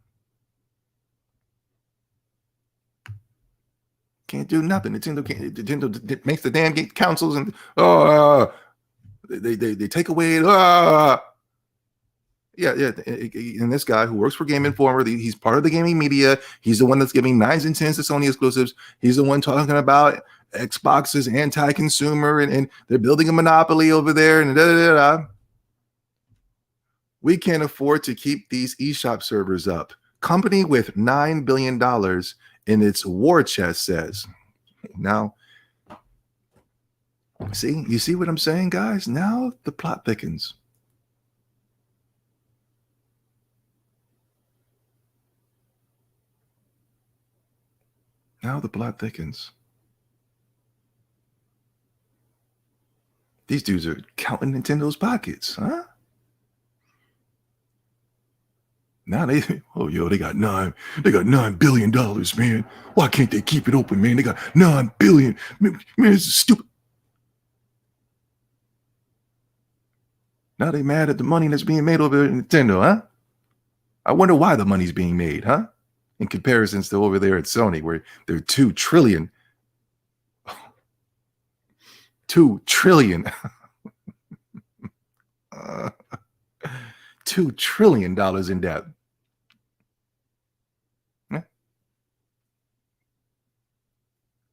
Can't do nothing. Nintendo makes the damn game consoles and They take away. Yeah, yeah. And this guy who works for Game Informer, he's part of the gaming media. He's the one that's giving 9s and 10s to Sony exclusives. He's the one talking about Xbox is anti-consumer and they're building a monopoly over there and da da da. We can't afford to keep these eShop servers up. Company with $9 billion in its war chest says. Now, you see what I'm saying, guys? Now the plot thickens. Now the plot thickens. These dudes are counting Nintendo's pockets, huh? Now they got $9 billion, man. Why can't they keep it open, man? They got $9 billion. Man, this is stupid. Now they mad at the money that's being made over at Nintendo, huh? I wonder why the money's being made, huh? In comparisons to over there at Sony, where they're $2 trillion. $2 trillion. $2 trillion in debt. Yeah.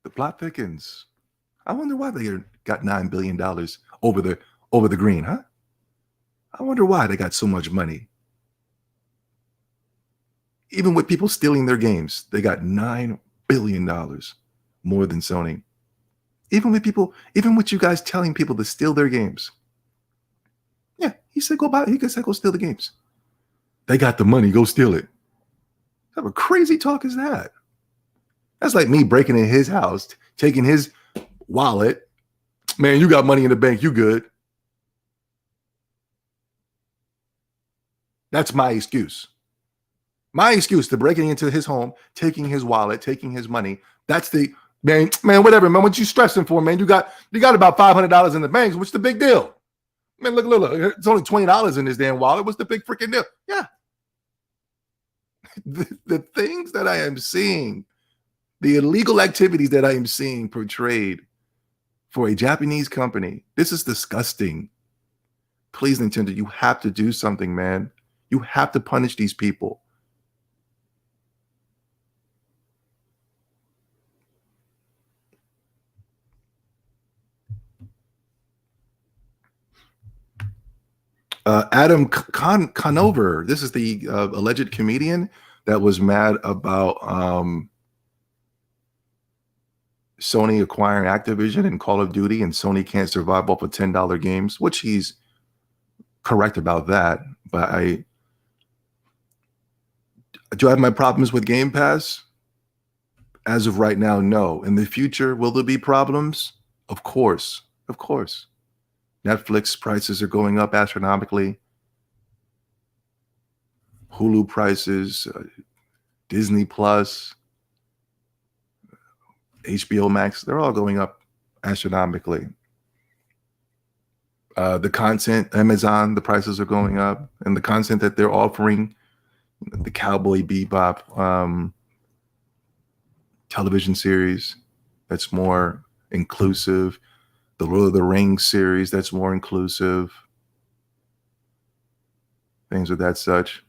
The plot thickens. I wonder why they got $9 billion over the green, huh? I wonder why they got so much money. Even with people stealing their games, they got $9 billion more than Sony. Even with you guys telling people to steal their games. Yeah, he said go buy it. He said go steal the games. They got the money, go steal it. What type of crazy talk is that? That's like me breaking in his house, taking his wallet. Man, you got money in the bank, you good. That's my excuse. My excuse to breaking into his home, taking his wallet, taking his money. That's the man, whatever, man. What you stressing for, man? You got about $500 in the bank. What's the big deal? Man, look. It's only $20 in this damn wallet. What's the big freaking deal? Yeah. The things that I am seeing, the illegal activities that I am seeing portrayed for a Japanese company, this is disgusting. Please, Nintendo, you have to do something, man. You have to punish these people. Adam Conover, this is the alleged comedian that was mad about Sony acquiring Activision and Call of Duty, and Sony can't survive off of $10 games, which he's correct about that. But do I have my problems with Game Pass? As of right now, no. In the future, will there be problems? Of course. Of course. Netflix prices are going up astronomically. Hulu prices, Disney Plus, HBO Max, they're all going up astronomically. The content, Amazon, the prices are going up. And the content that they're offering, the Cowboy Bebop television series, that's more inclusive. The Lord of the Rings series, that's more inclusive. Things of that such.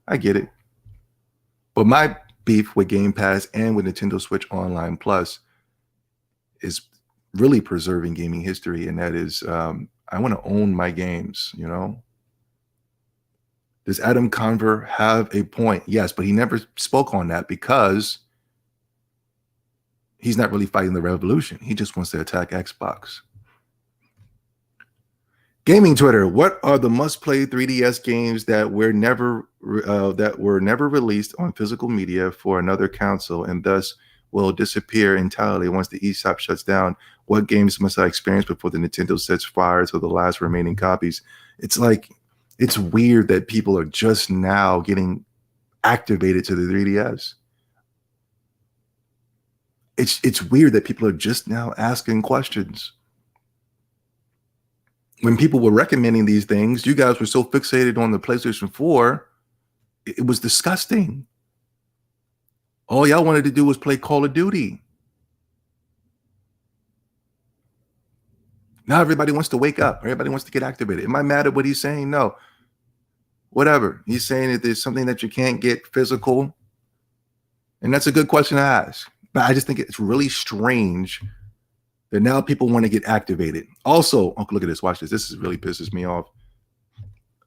I get it. But my beef with Game Pass and with Nintendo Switch Online Plus is really preserving gaming history. And that is, I want to own my games, you know? Does Adam Conver have a point? Yes, but he never spoke on that because he's not really fighting the revolution. He just wants to attack Xbox. Gaming Twitter, what are the must-play 3DS games that were never released on physical media for another console and thus will disappear entirely once the eShop shuts down? What games must I experience before the Nintendo sets fire to the last remaining copies? It's like, it's weird that people are just now getting activated to the 3DS. It's weird that people are just now asking questions. When people were recommending these things, you guys were so fixated on the PlayStation 4, it was disgusting. All y'all wanted to do was play Call of Duty. Now everybody wants to wake up. Everybody wants to get activated. Am I mad at what he's saying? No. Whatever. He's saying that there's something that you can't get physical. And that's a good question to ask. But I just think it's really strange that now people want to get activated. Also, oh, look at this. Watch this. This is really pisses me off.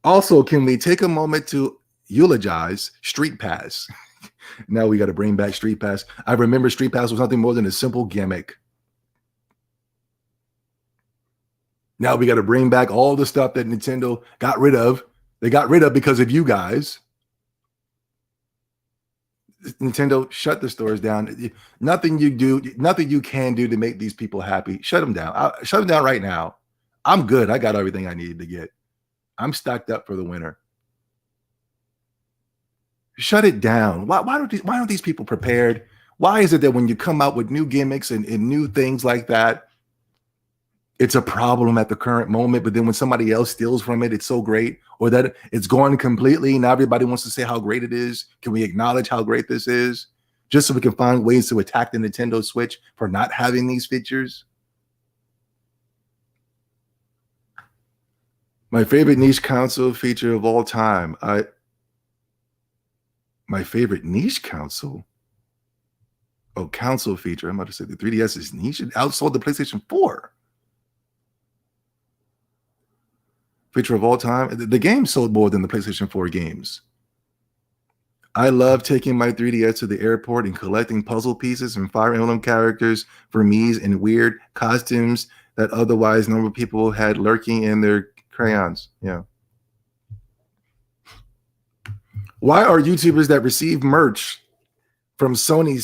Also, can we take a moment to eulogize Street Pass? Now we got to bring back Street Pass. I remember Street Pass was nothing more than a simple gimmick. Now we got to bring back all the stuff that Nintendo got rid of. They got rid of because of you guys. Nintendo, shut the stores down. Nothing you do, nothing you can do to make these people happy. Shut them down. Shut them down right now. I'm good. I got everything I needed to get. I'm stocked up for the winter. Shut it down. Why aren't these people prepared? Why is it that when you come out with new gimmicks and new things like that, it's a problem at the current moment, but then when somebody else steals from it, it's so great, or that it's gone completely. Now everybody wants to say how great it is. Can we acknowledge how great this is? Just so we can find ways to attack the Nintendo Switch for not having these features. My favorite niche console feature of all time. My favorite niche console? Oh, console feature. I'm about to say the 3DS is niche. It outsold the PlayStation 4. Feature of all time. The game sold more than the PlayStation 4 games. I love taking my 3DS to the airport and collecting puzzle pieces and Fire Emblem characters for Mii's in weird costumes that otherwise normal people had lurking in their crayons. Yeah. Why are YouTubers that receive merch from Sony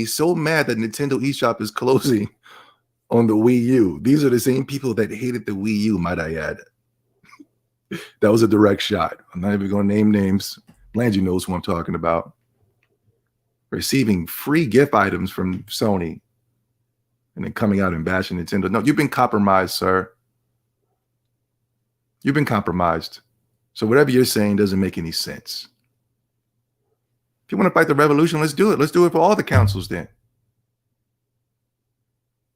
so mad that Nintendo eShop is closing on the Wii U? These are the same people that hated the Wii U, might I add. That was a direct shot. I'm not even going to name names. Blandy knows who I'm talking about. Receiving free gift items from Sony and then coming out and bashing Nintendo. No, you've been compromised, sir. You've been compromised. So whatever you're saying doesn't make any sense. If you want to fight the revolution, let's do it. Let's do it for all the consoles then.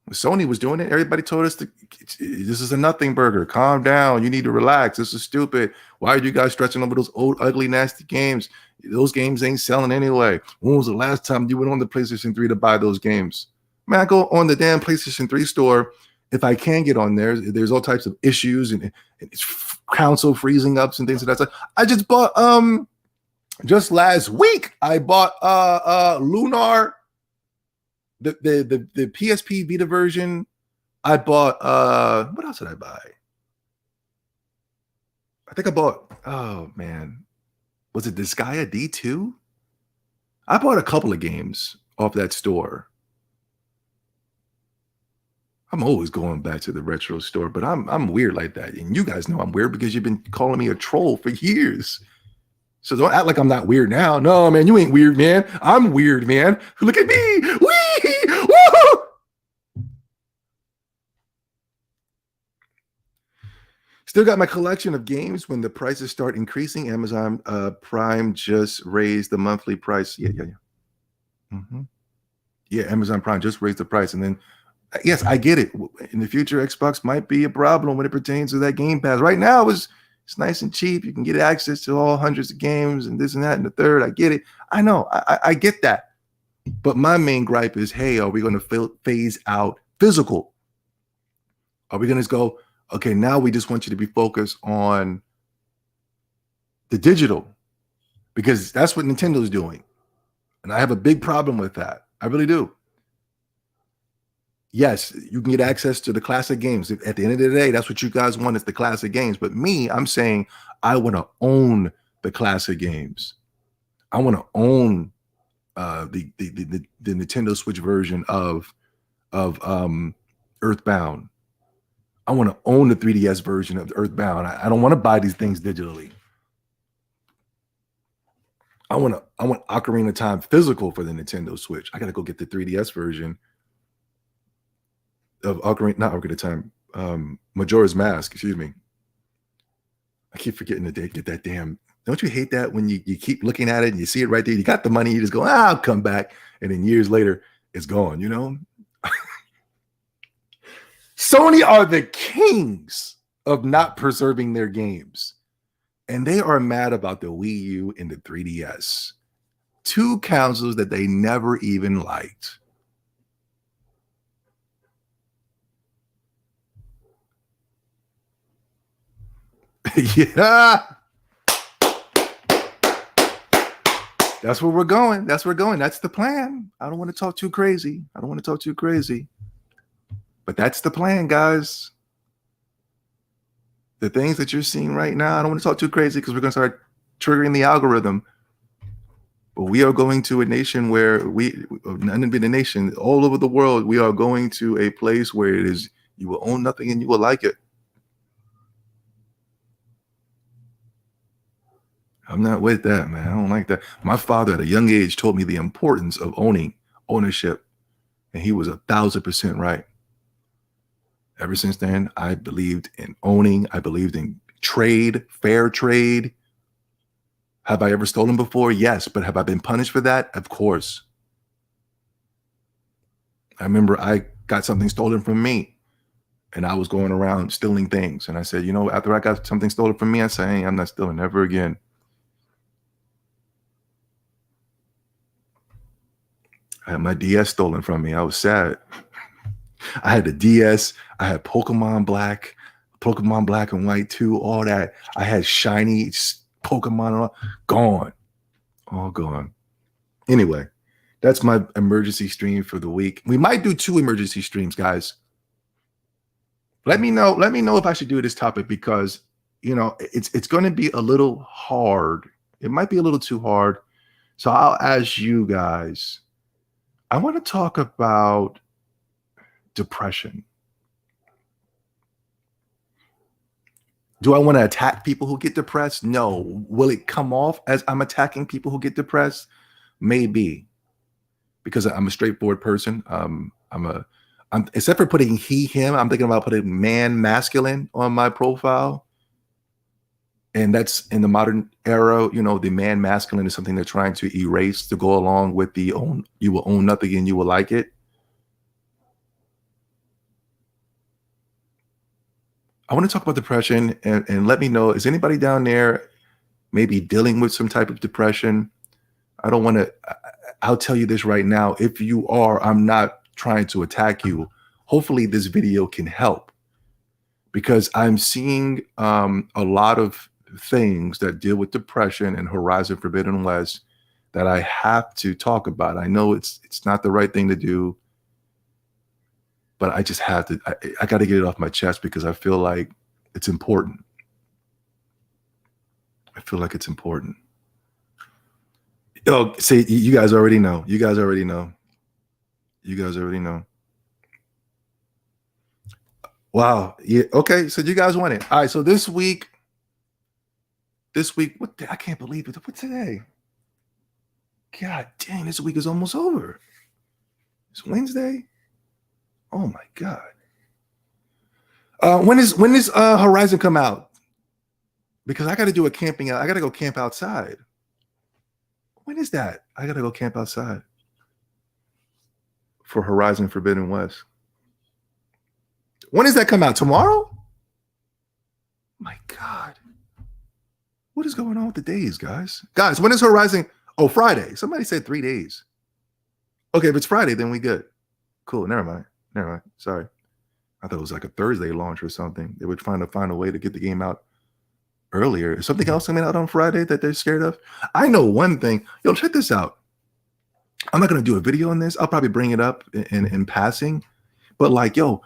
When Sony was doing it, everybody told us this is a nothing burger. Calm down. You need to relax. This is stupid. Why are you guys stretching over those old, ugly, nasty games? Those games ain't selling anyway. When was the last time you went on the PlayStation 3 to buy those games? Man, I go on the damn PlayStation 3 store. If I can get on there, there's all types of issues and it's console freezing ups and things like that. I just bought just last week I bought Lunar, the PSP Vita version. I bought what else did I buy? I think I bought, oh man, was it Disgaea D2? I bought a couple of games off that store. I'm always going back to the retro store, but I'm weird like that. And you guys know I'm weird because you've been calling me a troll for years. So don't act like I'm not weird now. No, man, you ain't weird, man. I'm weird, man. Look at me. Wee! Woo! Still got my collection of games. When the prices start increasing, Amazon Prime just raised the monthly price. Yeah. Mm-hmm. Yeah, Amazon Prime just raised the price. And then yes, I get it. In the future, Xbox might be a problem when it pertains to that Game Pass. Right now, it's nice and cheap. You can get access to all hundreds of games and this and that and the third. I get it. I know. I get that. But my main gripe is, hey, are we going to phase out physical? Are we going to go, okay, now we just want you to be focused on the digital? Because that's what Nintendo's doing. And I have a big problem with that. I really do. Yes, you can get access to the classic games. At the end of the day, that's what you guys want is the classic games. But me, I'm saying I want to own the classic games. I want to own the Nintendo Switch version of Earthbound. I want to own the 3DS version of Earthbound. I don't want to buy these things digitally. I want Ocarina of Time physical for the Nintendo Switch. I got to go get the 3DS version of Ocarina of Time, Majora's Mask, excuse me. I keep forgetting to get that damn. Don't you hate that when you keep looking at it and you see it right there? You got the money, you just go, I'll come back. And then years later, it's gone, you know? Sony are the kings of not preserving their games. And they are mad about the Wii U and the 3DS. Two consoles that they never even liked. Yeah. That's where we're going. That's where we're going. That's the plan. I don't want to talk too crazy. But that's the plan, guys. The things that you're seeing right now, I don't want to talk too crazy because we're going to start triggering the algorithm. But we are going to a nation where not even a nation, all over the world, we are going to a place where it is, you will own nothing and you will like it. I'm not with that, man. I don't like that. My father at a young age told me the importance of ownership. And he was 1,000% right. Ever since then, I believed in owning. I believed in trade, fair trade. Have I ever stolen before? Yes. But have I been punished for that? Of course. I remember I got something stolen from me and I was going around stealing things. And I said, after I got something stolen from me, I said, hey, I'm not stealing ever again. I had my DS stolen from me. I was sad. I had the DS. I had Pokemon Black and White 2, all that. I had shiny Pokemon, all gone. Anyway, that's my emergency stream for the week. We might do 2 emergency streams, guys. Let me know if I should do this topic because, it's going to be a little hard. It might be a little too hard. So I'll ask you guys. I want to talk about depression. Do I want to attack people who get depressed? No. Will it come off as I'm attacking people who get depressed? Maybe, because I'm a straightforward person. I'm except for putting he, him, I'm thinking about putting man, masculine on my profile. And that's in the modern era, the man masculine is something they're trying to erase to go along with you will own nothing and you will like it. I want to talk about depression and let me know, is anybody down there maybe dealing with some type of depression? I'll tell you this right now. If you are, I'm not trying to attack you. Hopefully this video can help because I'm seeing a lot of things that deal with depression and Horizon Forbidden West that I have to talk about. I know it's not the right thing to do, but I just have to, I got to get it off my chest because I feel like it's important. I feel like it's important. Oh, see, you guys already know. You guys already know. Wow. Yeah. Okay. So you guys want it. All right. So this week, I can't believe it. What's today? God dang, this week is almost over. It's Wednesday. Oh my God. When does Horizon come out? Because I got to do a camping out. I got to go camp outside. When is that? I got to go camp outside for Horizon Forbidden West. When does that come out? Tomorrow? My God. What is going on with the days, guys? Guys, when is Horizon? Oh, Friday. Somebody said 3 days. Okay, if it's Friday, then we good. Cool. Never mind. Sorry. I thought it was like a Thursday launch or something. They were trying to find a way to get the game out earlier. Is something else coming out on Friday that they're scared of? I know one thing. Yo, check this out. I'm not going to do a video on this. I'll probably bring it up in passing. But like, yo,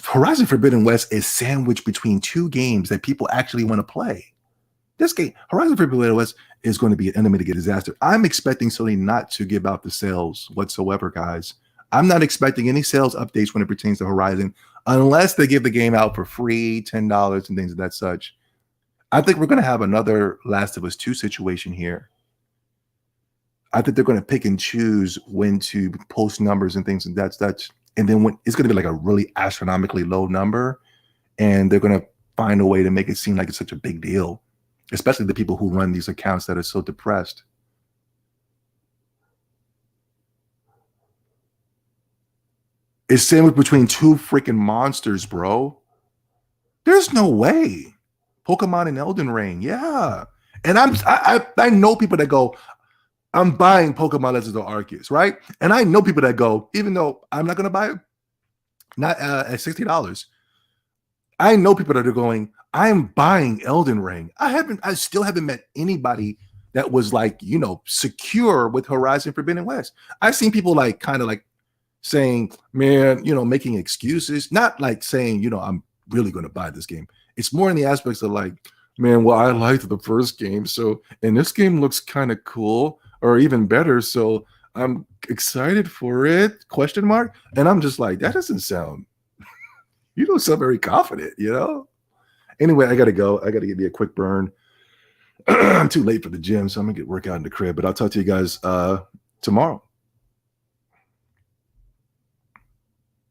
Horizon Forbidden West is sandwiched between 2 games that people actually want to play. This game, Horizon Forbidden West, is going to be an unlimited disaster. I'm expecting Sony not to give out the sales whatsoever, guys. I'm not expecting any sales updates when it pertains to Horizon unless they give the game out for free, $10 and things of that such. I think we're going to have another Last of Us 2 situation here. I think they're going to pick and choose when to post numbers and things, and that's and then when it's going to be like a really astronomically low number, and they're going to find a way to make it seem like it's such a big deal, especially the people who run these accounts that are so depressed. is sandwiched between two freaking monsters, bro. There's no way. Pokemon and Elden Ring, yeah. And I know people that go, I'm buying Pokemon Legends of Arceus, right? And I know people that go, even though I'm not gonna buy it, not at $60. I know people that are going, I'm buying Elden Ring. I still haven't met anybody that was like, secure with Horizon Forbidden West. I've seen people like kind of like saying, man, making excuses, not like saying, I'm really going to buy this game. It's more in the aspects of like, man, well, I liked the first game. So, and this game looks kind of cool or even better. So I'm excited for it, question mark. And I'm just like, that doesn't sound, you don't sound very confident, Anyway, I got to go. I got to give you a quick burn. I'm too late for the gym, so I'm going to get work out in the crib, but I'll talk to you guys tomorrow.